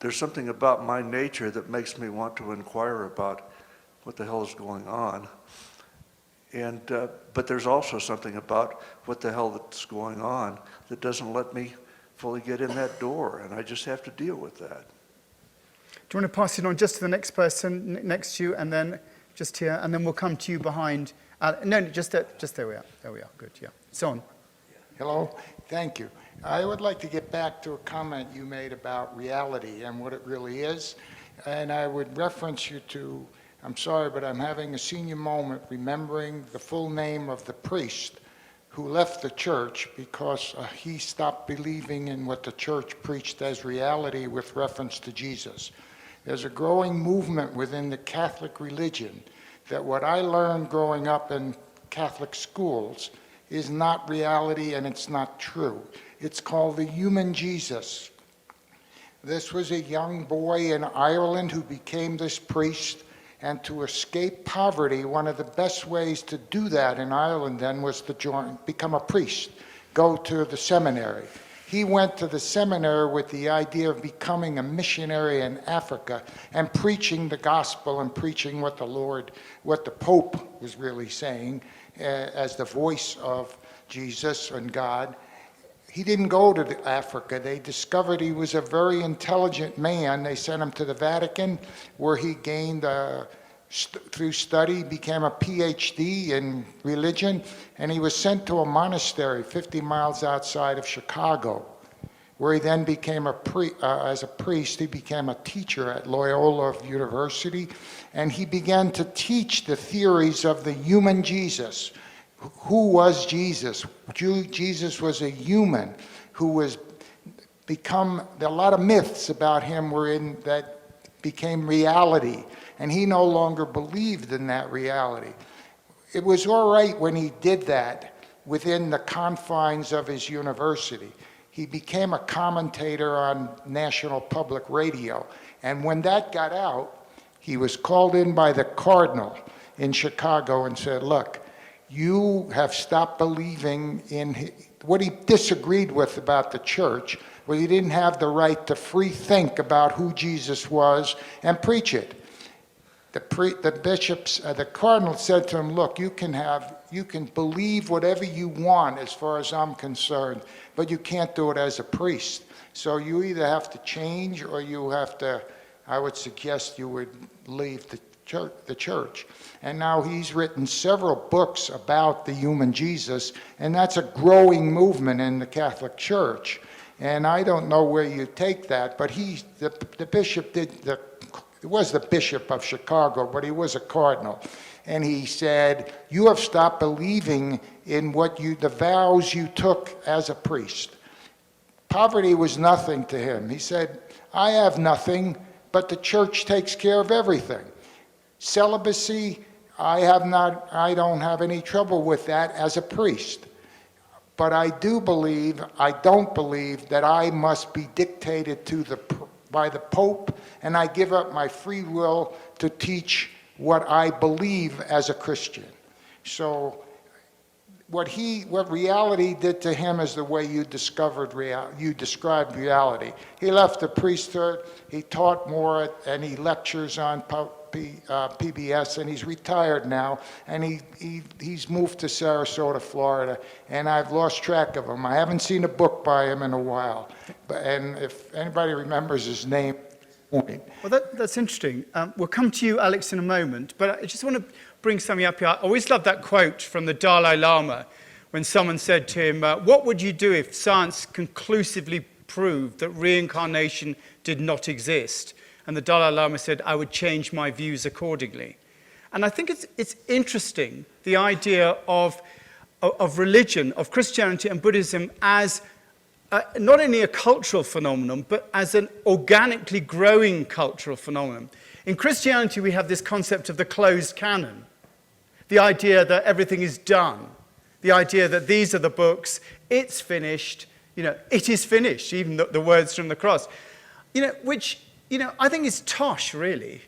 S5: There's something about my nature that makes me want to inquire about what the hell is going on. And but there's also something about what the hell that's going on that doesn't let me fully get in that door, and I just have to deal with that.
S1: Do you want to pass it on just to the next person next to you, and then just here, and then we'll come to you behind. No, just there we are. There we are. Good. Yeah. It's on.
S6: Hello. Thank you. I would like to get back to a comment you made about reality and what it really is, and I would reference you to. I'm sorry, but I'm having a senior moment remembering the full name of the priest who left the church because he stopped believing in what the church preached as reality with reference to Jesus. There's a growing movement within the Catholic religion that what I learned growing up in Catholic schools is not reality and it's not true. It's called the human Jesus. This was a young boy in Ireland who became this priest. And to escape poverty, one of the best ways to do that in Ireland then was to become a priest, go to the seminary. He went to the seminary with the idea of becoming a missionary in Africa and preaching the gospel and preaching what the Pope was really saying as the voice of Jesus and God. He didn't go to Africa. They discovered he was a very intelligent man. They sent him to the Vatican, where he gained, through study, became a PhD in religion, and he was sent to a monastery 50 miles outside of Chicago, where he then became as a priest, he became a teacher at Loyola University, and he began to teach the theories of the human Jesus. Who was Jesus? Jesus was a human who was a lot of myths about him that became reality, and he no longer believed in that reality. It was all right when he did that within the confines of his university. He became a commentator on National Public Radio, and when that got out, he was called in by the cardinal in Chicago and said, look, you have stopped believing in what he disagreed with about the church, was he didn't have the right to free think about who Jesus was and preach it. The cardinal said to him, look, you can believe whatever you want as far as I'm concerned, but you can't do it as a priest. So you either have to change or you have to, I would suggest you would leave the church. And now he's written several books about the human Jesus, and that's a growing movement in the Catholic Church. And I don't know where you take that, but the bishop it was the Bishop of Chicago, but he was a cardinal. And he said, you have stopped believing in the vows you took as a priest. Poverty was nothing to him. He said, I have nothing, but the church takes care of everything. Celibacy, I don't have any trouble with that as a priest. But I don't believe that I must be dictated by the Pope, and I give up my free will to teach what I believe as a Christian. So what reality did to him is the way you described reality. He left the priesthood, he taught more, and he lectures on PBS, and he's retired now, and he's moved to Sarasota, Florida, and I've lost track of him. I haven't seen a book by him in a while, and if anybody remembers his name, point.
S1: Well, that's interesting. We'll come to you, Alex, in a moment, but I just want to bring something up here. I always love that quote from the Dalai Lama when someone said to him, what would you do if science conclusively proved that reincarnation did not exist? And the Dalai Lama said, I would change my views accordingly. And I think it's interesting, the idea of religion, of Christianity and Buddhism as not only a cultural phenomenon, but as an organically growing cultural phenomenon. In Christianity, we have this concept of the closed canon, the idea that everything is done, the idea that these are the books, it's finished, it is finished, even the words from the cross, which, I think is tosh, really,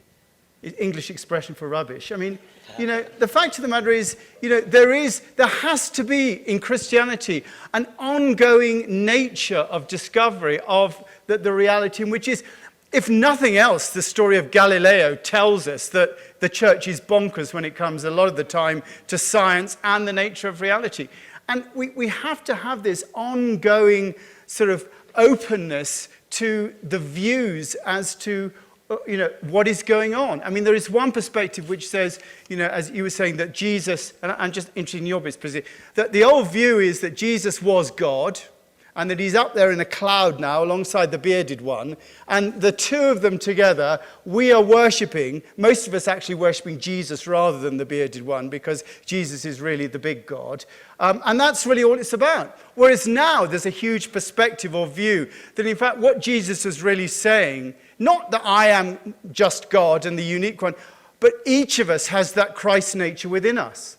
S1: English expression for rubbish. I mean, the fact of the matter is, there has to be in Christianity an ongoing nature of discovery of the reality, in which is, if nothing else, the story of Galileo tells us that the church is bonkers when it comes a lot of the time to science and the nature of reality. And we have to have this ongoing sort of openness to the views as to what is going on. I mean, there is one perspective which says, as you were saying, that Jesus, and I'm just interested in your perspective, that the old view is that Jesus was God, and that he's up there in a cloud now alongside the bearded one, and the two of them together, we are worshipping, most of us actually worshipping Jesus rather than the bearded one, because Jesus is really the big God. And that's really all it's about. Whereas now there's a huge perspective or view that in fact what Jesus is really saying, not that I am just God and the unique one, but each of us has that Christ nature within us.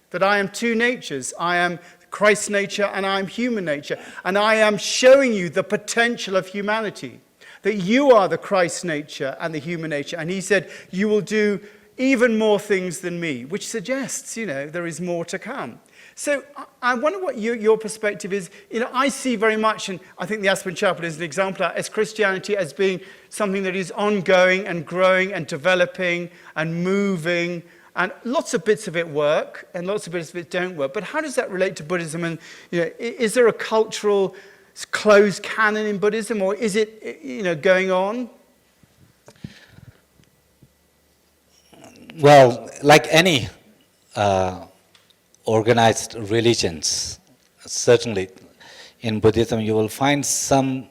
S1: That I am two natures. I am Christ's nature and I am human nature. And I am showing you the potential of humanity. That you are the Christ nature and the human nature. And he said, you will do even more things than me, which suggests, there is more to come. So I wonder what your perspective is. I see very much, and I think the Aspen Chapel is an example, as Christianity as being something that is ongoing and growing and developing and moving, and lots of bits of it work and lots of bits of it don't work. But how does that relate to Buddhism? And is there a cultural closed canon in Buddhism, or is it going on?
S2: Well, like any organized religions, certainly in Buddhism you will find some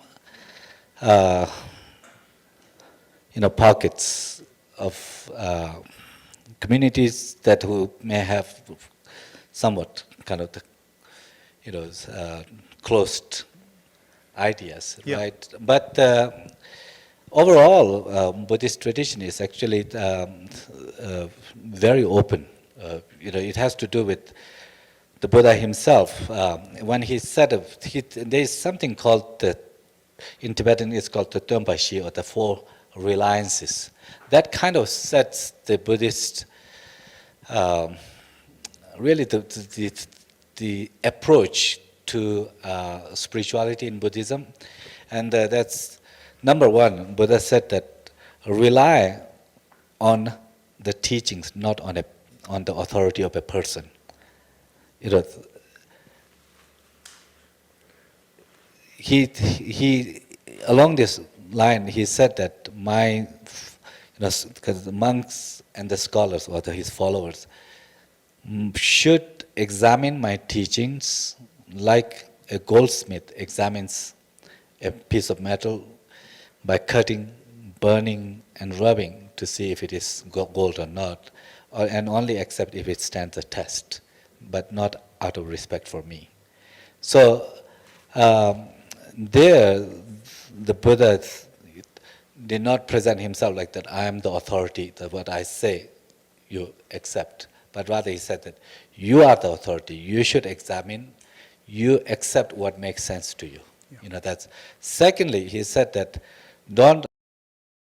S2: pockets of communities that who may have somewhat kind of closed ideas,
S1: Yeah.
S2: right? But overall, Buddhist tradition is actually very open. It has to do with the Buddha himself. When he said, there is something called, in Tibetan it's called the Tönpashi, or the four reliances. That kind of sets the Buddhist, really the approach to spirituality in Buddhism. And that's number one. Buddha said that rely on the teachings, not on the authority of a person. He along this line, he said that because the monks and the scholars, or his followers, should examine my teachings like a goldsmith examines a piece of metal by cutting, burning, and rubbing to see if it is gold or not, and only accept if it stands a test, but not out of respect for me. So there, the Buddha did not present himself like that, I am the authority, that what I say, you accept. But rather he said that you are the authority, you should examine, you accept what makes sense to you. Yeah. That's. Secondly, he said that don't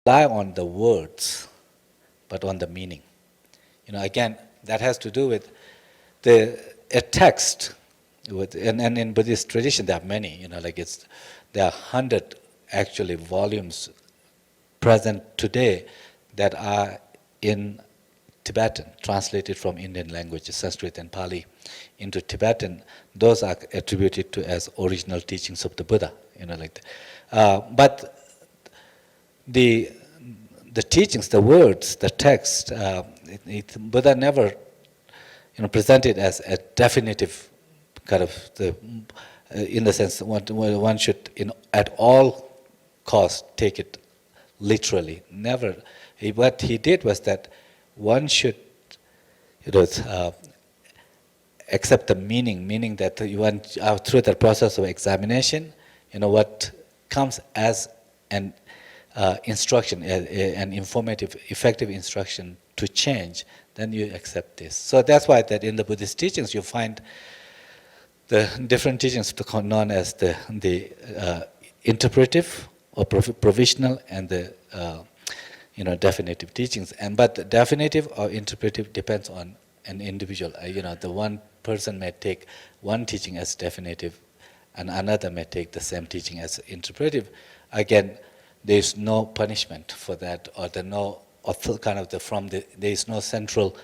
S2: rely on the words, but on the meaning. Again, that has to do with a text. And in Buddhist tradition, there are many. There are 100 actually volumes present today that are in Tibetan, translated from Indian languages, Sanskrit and Pali, into Tibetan. Those are attributed to as original teachings of the Buddha. But the teachings, the words, the text, Buddha never presented as a definitive kind of in the sense one should at all costs take it literally. Never. What he did was that one should accept the meaning that you want through the process of examination, what comes as an instruction, an informative, effective instruction to change, then you accept this. So that's why that in the Buddhist teachings you find the different teachings known as the interpretive or provisional and the definitive teachings. But the definitive or interpretive depends on an individual. The one person may take one teaching as definitive, and another may take the same teaching as interpretive. Again, there is no punishment for that, or there is no central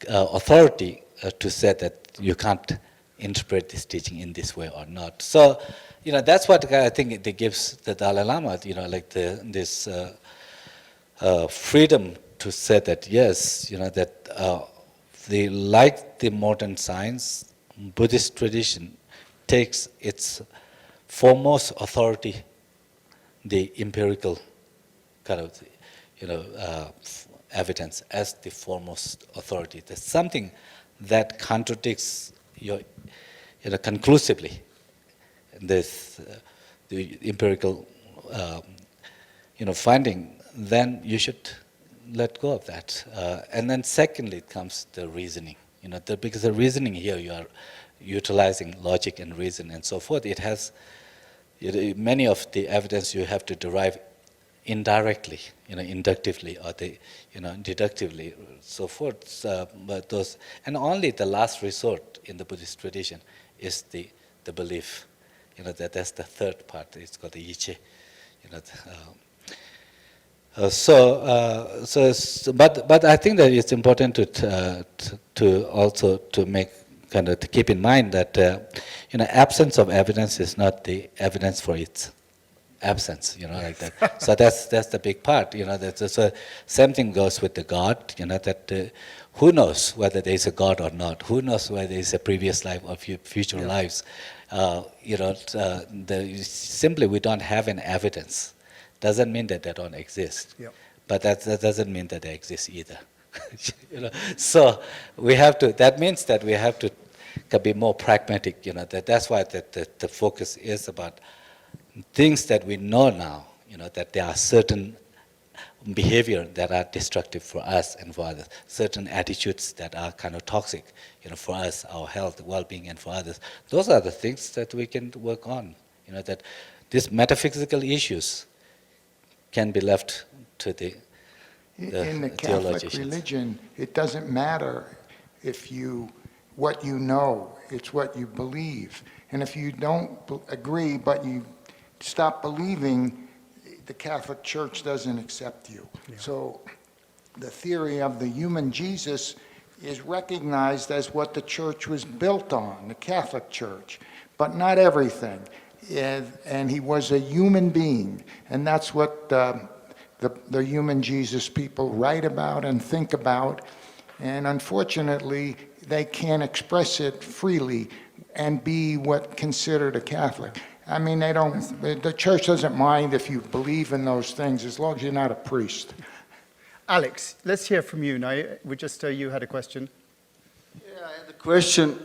S2: authority to say that you can't interpret this teaching in this way or not. So, that's what I think it gives the Dalai Lama, this freedom to say that yes, that like the modern science, Buddhist tradition takes its foremost authority, the empirical kind of evidence as the foremost authority. There's something that contradicts conclusively this the empirical finding, then you should let go of that. And then secondly comes the reasoning. Because the reasoning here, you are utilizing logic and reason and so forth. It has many of the evidence you have to derive indirectly, inductively or deductively, so forth. But those, and only the last resort in the Buddhist tradition is the belief. That's the third part. It's called the Geshe. But I think that it's important to also to make to keep in mind that absence of evidence is not the evidence for its absence. Like that. So that's the big part. So same thing goes with the God. That who knows whether there is a God or not? Who knows whether there is a previous life or future lives? Simply we don't have an evidence. Doesn't mean that they don't exist, but that doesn't mean that they exist either. So we have to. That means that we have to be more pragmatic. That's why the focus is about things that we know now. That there are certain behavior that are destructive for us and for others, certain attitudes that are kind of toxic, for us, our health, well-being, and for others. Those are the things that we can work on. That these metaphysical issues can be left to the
S6: in the Catholic religion, it doesn't matter what you know, it's what you believe. And if you don't agree, but you stop believing, the Catholic Church doesn't accept you. So the theory of the human Jesus is recognized as what the church was built on, the Catholic Church, but not everything. And he was a human being, and that's what the human Jesus people write about and think about, and unfortunately they can't express it freely and be considered a Catholic. I mean, the church doesn't mind if you believe in those things as long as you're not a priest.
S1: Alex, let's hear from you now. You had a question.
S7: Yeah, I had a question,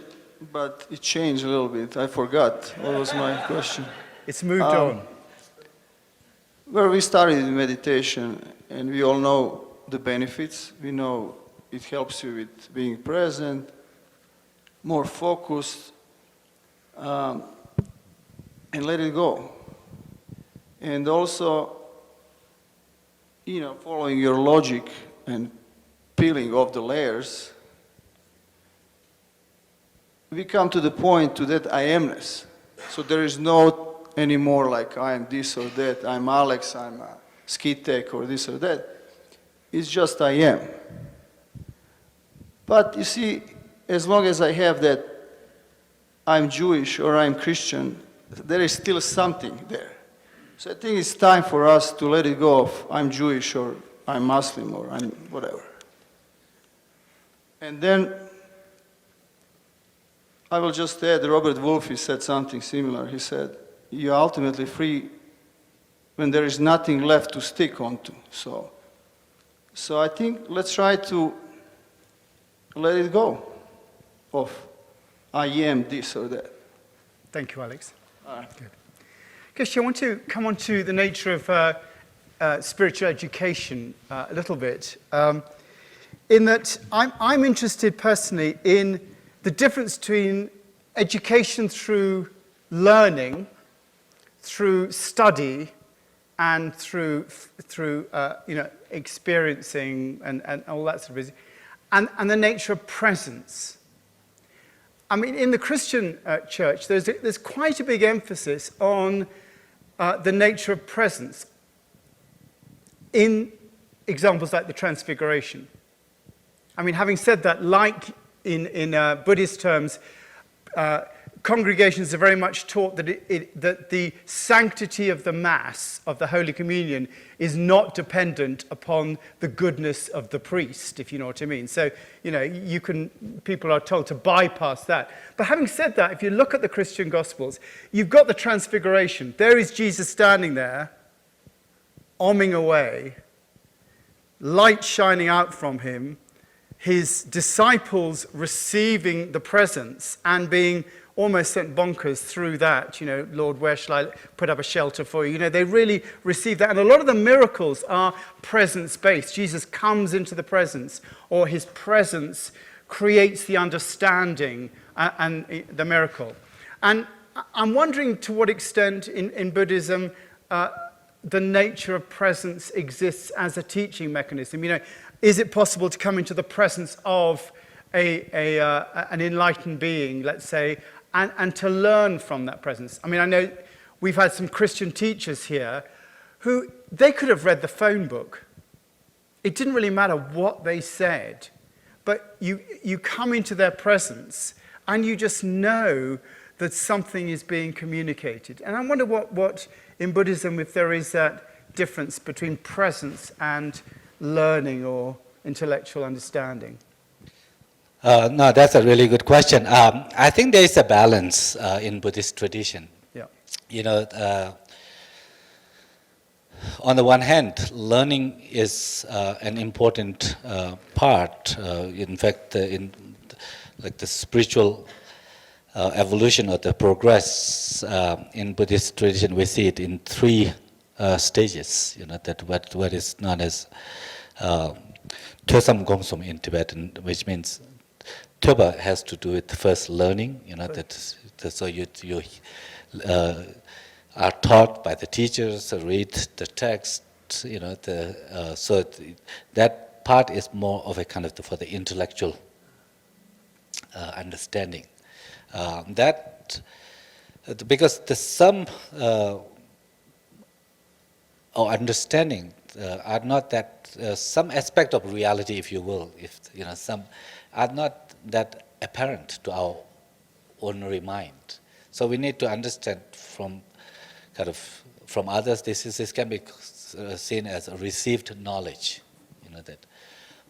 S7: but it changed a little bit. I forgot what was my question.
S1: It's moved on.
S7: Well, we started in meditation, and we all know the benefits. We know it helps you with being present, more focused, and let it go. And also, following your logic and peeling off the layers, we come to the point to that I amness. So there is no anymore like I am this or that, I'm Alex, I'm a ski tech or this or that. It's just I am. But you see, as long as I have that I'm Jewish or I'm Christian, there is still something there. So I think it's time for us to let it go of I'm Jewish or I'm Muslim or I'm whatever. And then I will just add, Robert Wolfe said something similar. He said, you're ultimately free when there is nothing left to stick onto. So I think let's try to let it go of I am this or that.
S1: Thank you, Alex.
S7: All right.
S1: Good. Geshe, I want to come on to the nature of spiritual education a little bit. In that I'm interested personally in the difference between education through learning, through study, and through experiencing and all that sort of business, and the nature of presence. I mean, in the Christian church, there's quite a big emphasis on the nature of presence in examples like the Transfiguration. I mean, having said that, like in Buddhist terms, congregations are very much taught that the sanctity of the Mass, of the Holy Communion, is not dependent upon the goodness of the priest, if you know what I mean. So, people are told to bypass that. But having said that, if you look at the Christian Gospels, you've got the Transfiguration. There is Jesus standing there, oming away, light shining out from him, his disciples receiving the presence and being almost sent bonkers through that. Lord, where shall I put up a shelter for you? They really receive that. And a lot of the miracles are presence-based. Jesus comes into the presence, or his presence creates the understanding and the miracle. And I'm wondering to what extent in Buddhism the nature of presence exists as a teaching mechanism. Is it possible to come into the presence of an enlightened being, let's say, and to learn from that presence? I mean, I know we've had some Christian teachers here who, they could have read the phone book. It didn't really matter what they said, but you come into their presence and you just know that something is being communicated. And I wonder what in Buddhism, if there is that difference between presence and learning or intellectual understanding.
S2: No, that's a really good question. I think there is a balance in Buddhist tradition.
S1: Yeah.
S2: On the one hand, learning is an important part. In fact, in like the spiritual evolution or the progress in Buddhist tradition, we see it in three stages. That what is known as Tösam Gomsum in Tibetan, which means Töba has to do with first learning. So you are taught by the teachers, read the text. So that part is more of a kind of for the intellectual understanding. Because the sum or understanding are not that some aspect of reality, if you will, some are not that apparent to our ordinary mind. So we need to understand from others. This can be seen as a received knowledge, that.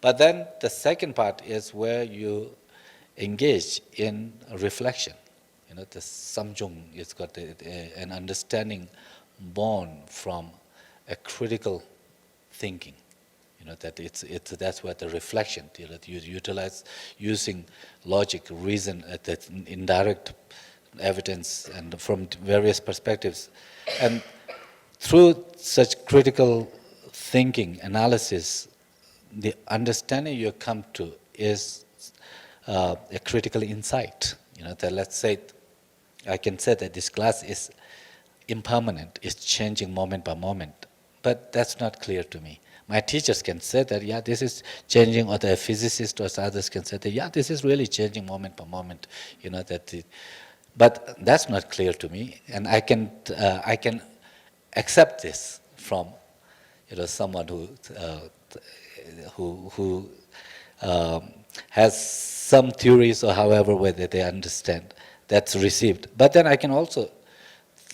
S2: But then the second part is where you engage in reflection. The samjung is got an understanding born from a critical thinking. That's where the reflection. You utilize using logic, reason, that indirect evidence, and from various perspectives, and through such critical thinking analysis, the understanding you come to is a critical insight. That let's say, I can say that this glass is impermanent, it's changing moment by moment, but that's not clear to me. My teachers can say that, yeah, this is changing, or the physicists or others can say that, yeah, this is really changing moment by moment. But that's not clear to me, and I can accept this from someone who has some theories or however way that they understand that's received. But then I can also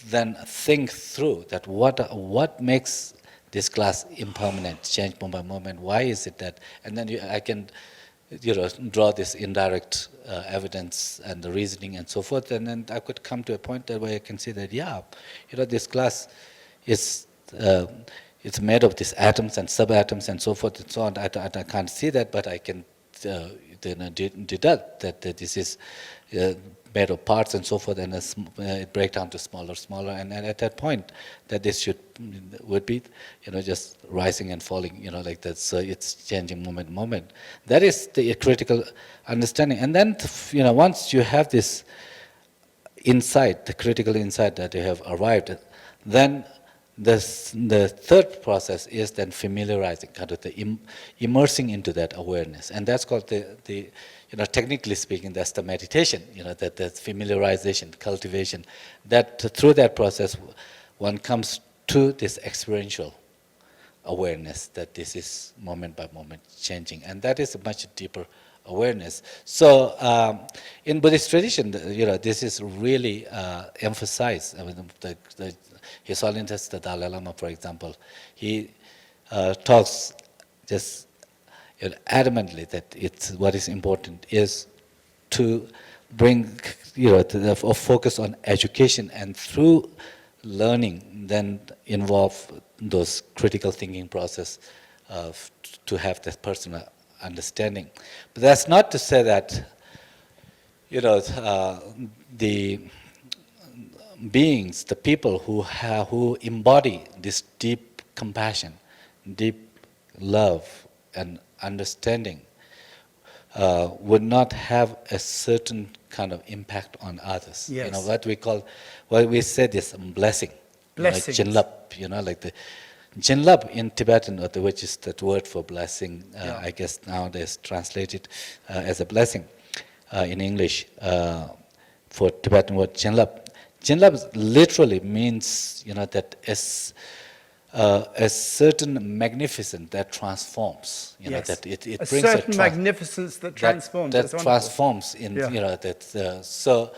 S2: then think through that what makes this glass impermanent, change moment by moment, why is it that, and then I can draw this indirect evidence and the reasoning and so forth, and then I could come to a point that where I can see that, this glass is it's made of these atoms and subatoms and so forth and so on. I can't see that, but I can deduct that this is made of parts and so forth, and it breaks down to smaller, and at that point, that this would be, just rising and falling, like that. So it's changing moment. That is the critical understanding. And then, once you have this insight, the critical insight that you have arrived, then the third process is then familiarizing, kind of the immersing into that awareness, and that's called the technically speaking, that's the meditation. That familiarization, cultivation. That through that process, one comes to this experiential awareness that this is moment by moment changing, and that is a much deeper awareness. So in Buddhist tradition, this is really emphasized. I mean, His Holiness the Dalai Lama, for example, he talks just adamantly that what is important is to bring, or focus on education, and through learning, then involve those critical thinking process to have that personal understanding. But that's not to say that, the beings, the people who embody this deep compassion, deep love, and understanding would not have a certain kind of impact on others.
S1: Yes.
S2: What we said is blessing.
S1: Blessings.
S2: Jinlap, like the Jinlap in Tibetan, which is that word for blessing, I guess nowadays translated as a blessing in English for Tibetan word Jinlap. Jinlap literally means, that a certain magnificence that transforms,
S1: Yes.
S2: that it
S1: a
S2: brings
S1: certain magnificence that transforms.
S2: That
S1: That's wonderful.
S2: transforms in,
S1: Yeah.
S2: so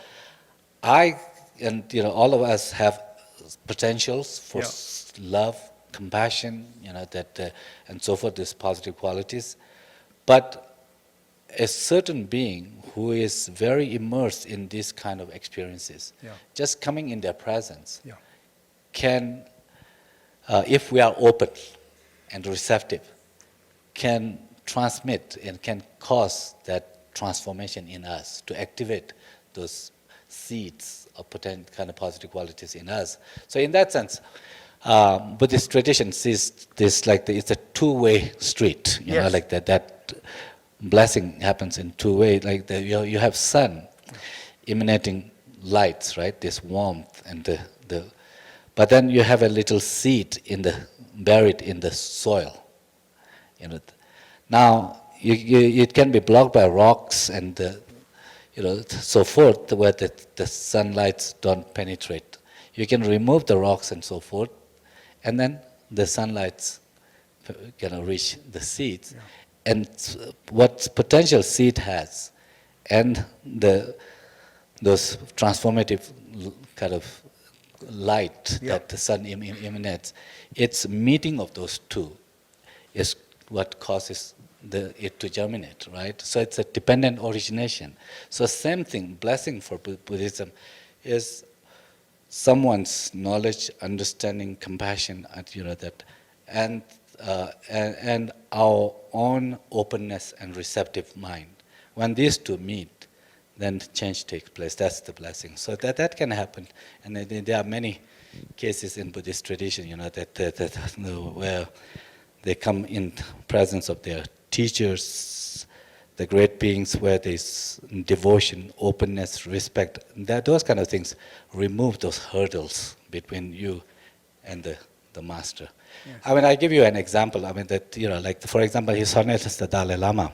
S2: I and all of us have potentials for love, compassion, and so forth, these positive qualities, but a certain being who is very immersed in these kind of experiences, just coming in their presence, can, if we are open and receptive, can transmit and can cause that transformation in us, to activate those seeds of potent kind of positive qualities in us. So in that sense, Buddhist tradition sees this like it's a two-way street, you know, like that blessing happens in two ways. Like you have sun emanating lights, right? This warmth and but then you have a little seed buried in the soil. You know, now it can be blocked by rocks and so forth, where the sunlights don't penetrate. You can remove the rocks and so forth, and then the sunlights can reach the seeds. And what potential seed has, and those transformative kind of light that the sun emanates, its meeting of those two is what causes it to germinate, right? So it's a dependent origination. So same thing, blessing for Buddhism is someone's knowledge, understanding, compassion, and our own openness and receptive mind. When these two meet, then change takes place. That's the blessing. So that can happen, and there are many cases in Buddhist tradition, where they come in presence of their teachers, the great beings, where there's devotion, openness, respect. Those kind of things remove those hurdles between you and the master. Yes. I mean, I give you an example. I mean, for example, His Holiness the Dalai Lama.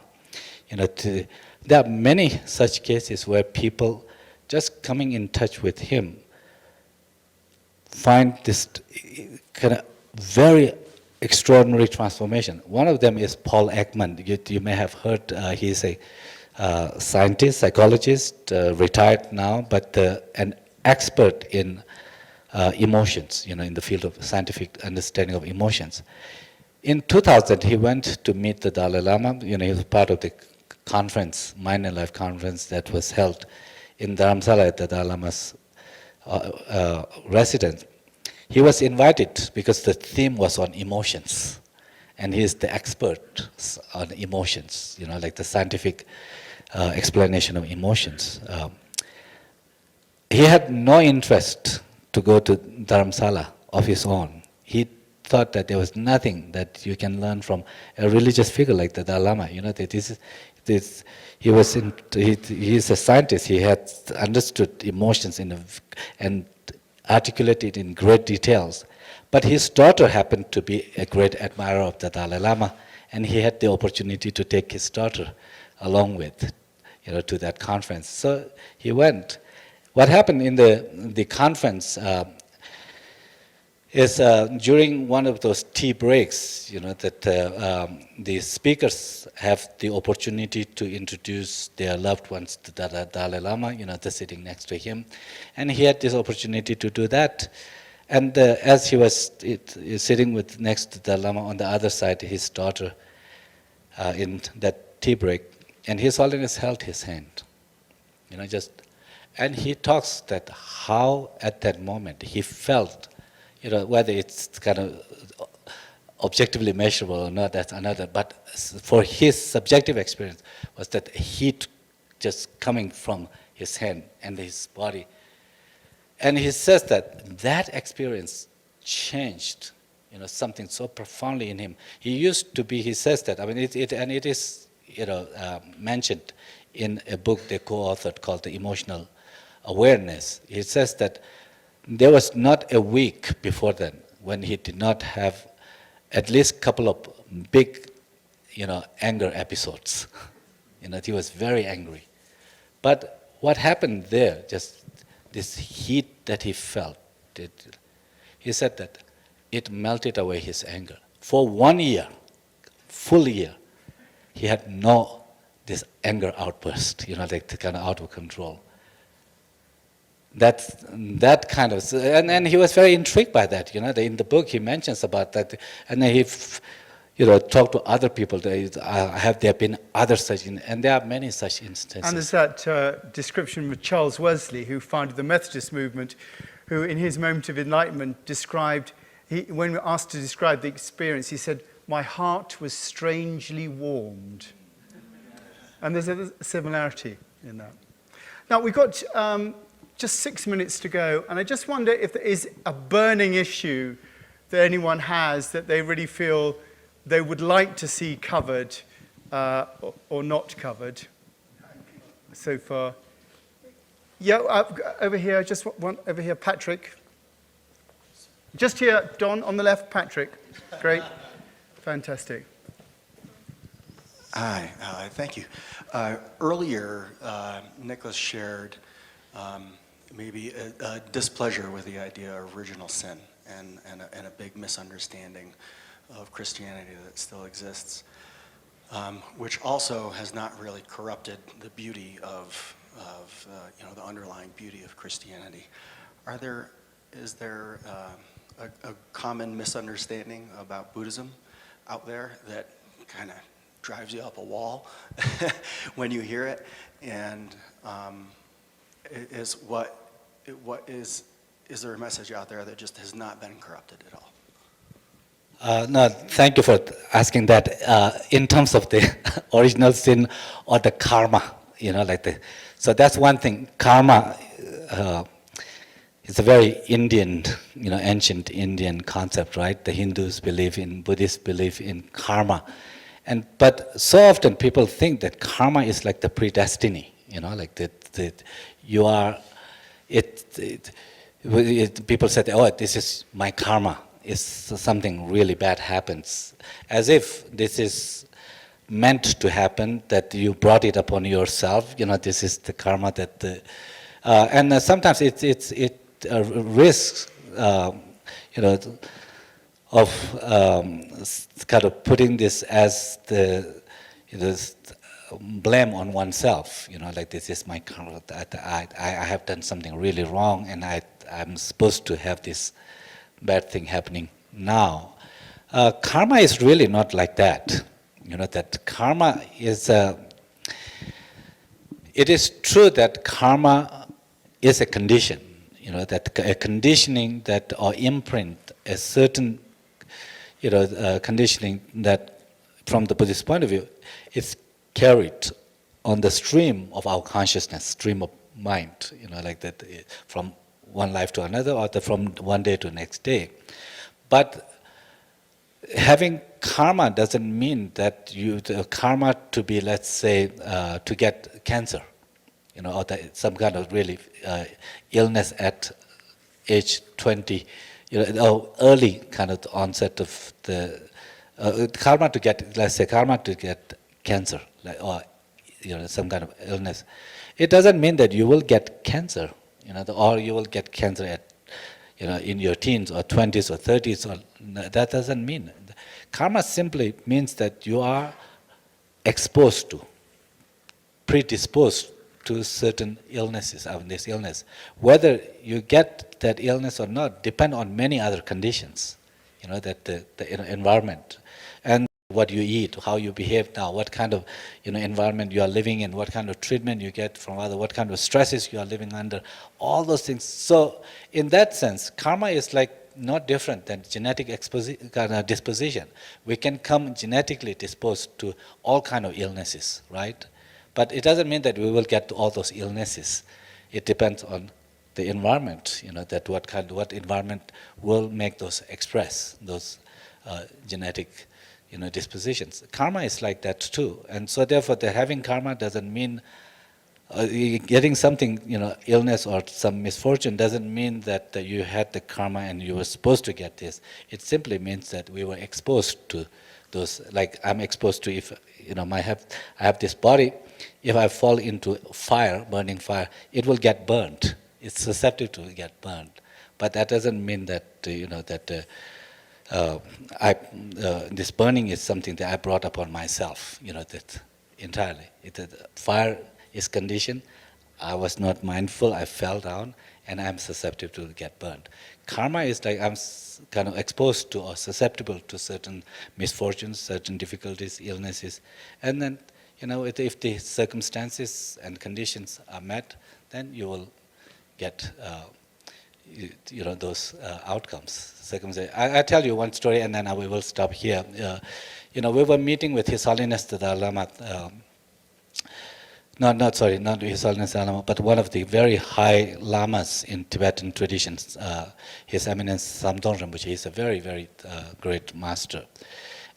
S2: There are many such cases where people just coming in touch with him find this kind of very extraordinary transformation. One of them is Paul Ekman. You may have heard, he's a scientist, psychologist, retired now, but an expert in emotions, in the field of scientific understanding of emotions. In 2000, he went to meet the Dalai Lama. He was part of the conference, Mind and Life conference, that was held in Dharamsala at the Dalai Lama's residence. He was invited because the theme was on emotions, and he is the expert on emotions, like the scientific explanation of emotions. He had no interest to go to Dharamsala of his own. He thought that there was nothing that you can learn from a religious figure like the Dalai Lama. That he's a scientist. He had understood emotions and articulated in great details. But his daughter happened to be a great admirer of the Dalai Lama, and he had the opportunity to take his daughter along with, to that conference. So he went. What happened in the conference is during one of those tea breaks, that the speakers have the opportunity to introduce their loved ones to the Dalai Lama, they're sitting next to him. And he had this opportunity to do that. And as he was sitting next to the Dalai Lama, on the other side, his daughter in that tea break, and His Holiness held his hand, and he talks that how at that moment he felt, whether it's kind of objectively measurable or not, that's another, but for his subjective experience was that heat just coming from his hand and his body. And he says that experience changed, something so profoundly in him. He used to be, he says that, it is, mentioned in a book they co-authored called The Emotional Awareness. He says that there was not a week before then when he did not have at least a couple of big, anger episodes. He was very angry. But what happened there, just this heat that he felt, he said that it melted away his anger. For 1 year, full year, he had this anger outburst, like the kind of out of control. That kind of, and he was very intrigued by that. In the book he mentions about that, and then he, talked to other people. Have there been other such, and there are many such instances.
S1: And there's that description of Charles Wesley, who founded the Methodist movement, who in his moment of enlightenment described, when asked to describe the experience, he said, "My heart was strangely warmed." And there's a similarity in that. Now, we've got just 6 minutes to go, and I just wonder if there is a burning issue that anyone has that they really feel they would like to see covered or not covered so far. Yeah, over here, just one over here, Patrick. Just here, Don, on the left, Patrick. Great, fantastic.
S8: Hi, thank you. Earlier, Nicholas shared maybe a displeasure with the idea of original sin and a big misunderstanding of Christianity that still exists, which also has not really corrupted the beauty of the underlying beauty of Christianity. Is there a common misunderstanding about Buddhism out there that kind of drives you up a wall when you hear it? And is there a message out there that just has not been corrupted at all?
S2: No, thank you for asking that. In terms of the original sin or the karma, so that's one thing. Karma is a very Indian, ancient Indian concept, right? The Hindus believe in, Buddhists believe in karma. But so often people think that karma is like the predestiny, like that you are, people say, oh, this is my karma. If something really bad happens, as if this is meant to happen, that you brought it upon yourself. This is the karma that, and sometimes it risks, of kind of putting this as the blame on oneself. Like this is my karma. I have done something really wrong, and I I'm supposed to have this bad thing happening now. Karma is really not like that. That karma is it is true that karma is a condition, that a conditioning that or imprint, a certain, conditioning that from the Buddhist point of view is carried on the stream of our consciousness, stream of mind, like that, from one life to another or from one day to next day. But having karma doesn't mean that the karma to be, let's say, to get cancer, or some kind of really illness at age 20, or early kind of onset of the karma to get, let's say, karma to get cancer, or some kind of illness. It doesn't mean that you will get cancer, or you will get cancer at, in your teens or 20s or 30s, or that doesn't mean. Karma simply means that you are exposed to, predisposed to certain illnesses of this illness. Whether you get that illness or not depend on many other conditions, that the environment and what you eat, how you behave now, what kind of environment you are living in, what kind of treatment you get from other, what kind of stresses you are living under, all those things. So in that sense, karma is like not different than genetic disposition. We can come genetically disposed to all kind of illnesses, right? But it doesn't mean that we will get to all those illnesses. It depends on the environment, that what environment will make those express those genetic dispositions. Karma is like that too, and so therefore the having karma doesn't mean getting something, illness or some misfortune doesn't mean that you had the karma and you were supposed to get this. It simply means that we were exposed to those, like I'm exposed to, if I have this body, if I fall into fire, burning fire, it will get burnt. It's susceptible to get burnt. But that doesn't mean that, that this burning is something that I brought upon myself, that entirely. Fire is conditioned. I was not mindful, I fell down, and I'm susceptible to get burned. Karma is like I'm kind of exposed to or susceptible to certain misfortunes, certain difficulties, illnesses, and then, if the circumstances and conditions are met, then you will get those outcomes. I tell you one story, and then we will stop here. We were meeting with His Holiness the Dalai Lama. Not His Holiness the Dalai Lama, but one of the very high lamas in Tibetan traditions. His Eminence Samdong Rinpoche. He's a very, very great master.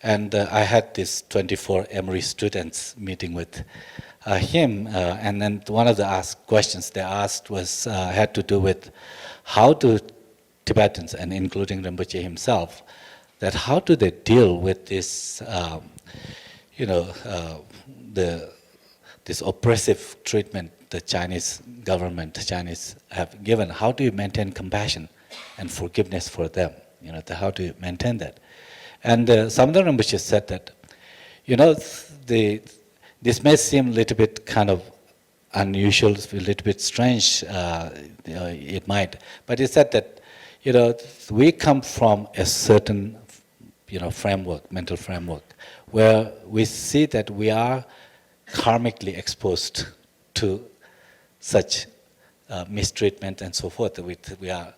S2: And I had these 24 Emory students meeting with him, and then one of the questions they asked was had to do with how do Tibetans, and including Rinpoche himself, that how do they deal with this, this oppressive treatment the Chinese government, the Chinese have given? How do you maintain compassion and forgiveness for them? How do you maintain that? And Samdang Rinpoche said that, this may seem a little bit kind of unusual, a little bit strange, it might, but he said that, we come from a certain, framework, mental framework, where we see that we are karmically exposed to such mistreatment and so forth. We are,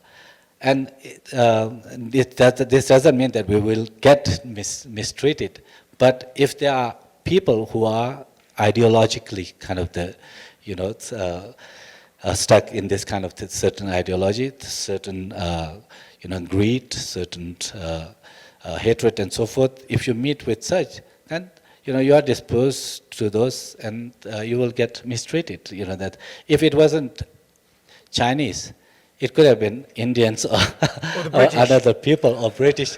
S2: and this doesn't mean that we will get mistreated, but if there are people who are ideologically kind of stuck in this kind of certain ideology, certain greed, certain hatred and so forth, if you meet with such, then you are disposed to those, and you will get mistreated. That if it wasn't Chinese, it could have been Indians or other people or British,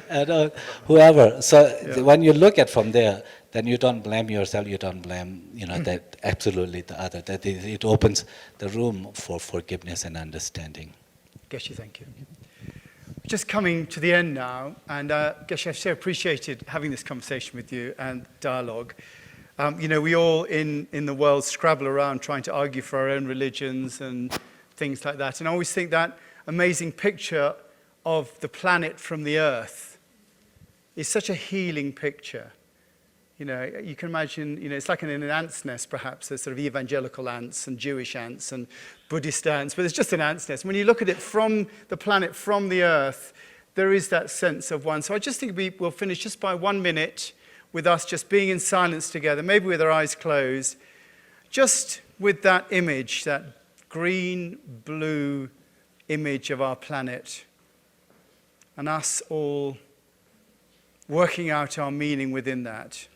S2: whoever. So when you look at from there, then you don't blame yourself, you don't blame that absolutely the other. That it opens the room for forgiveness and understanding.
S1: Geshe, thank you. Just coming to the end now, and Geshe, I've so appreciated having this conversation with you and dialogue. We all in the world scrabble around trying to argue for our own religions and things like that. And I always think that amazing picture of the planet from the earth is such a healing picture. You know, you can imagine, you know, it's like in an ant's nest, perhaps. There's sort of evangelical ants and Jewish ants and Buddhist ants, but it's just an ant's nest. When you look at it from the planet, from the earth, there is that sense of one. So I just think we'll finish just by 1 minute with us just being in silence together, maybe with our eyes closed, just with that image, that green, blue image of our planet, and us all working out our meaning within that.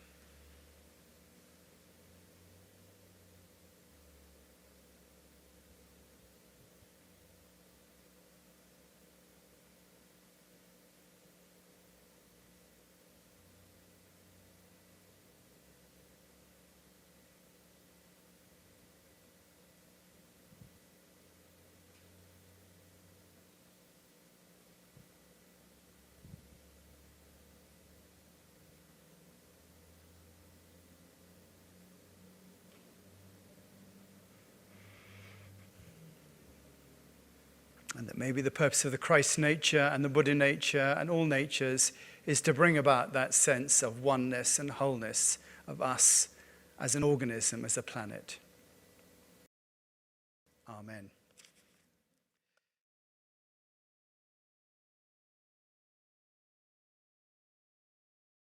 S1: And that maybe the purpose of the Christ nature and the Buddha nature and all natures is to bring about that sense of oneness and wholeness of us as an organism, as a planet. Amen.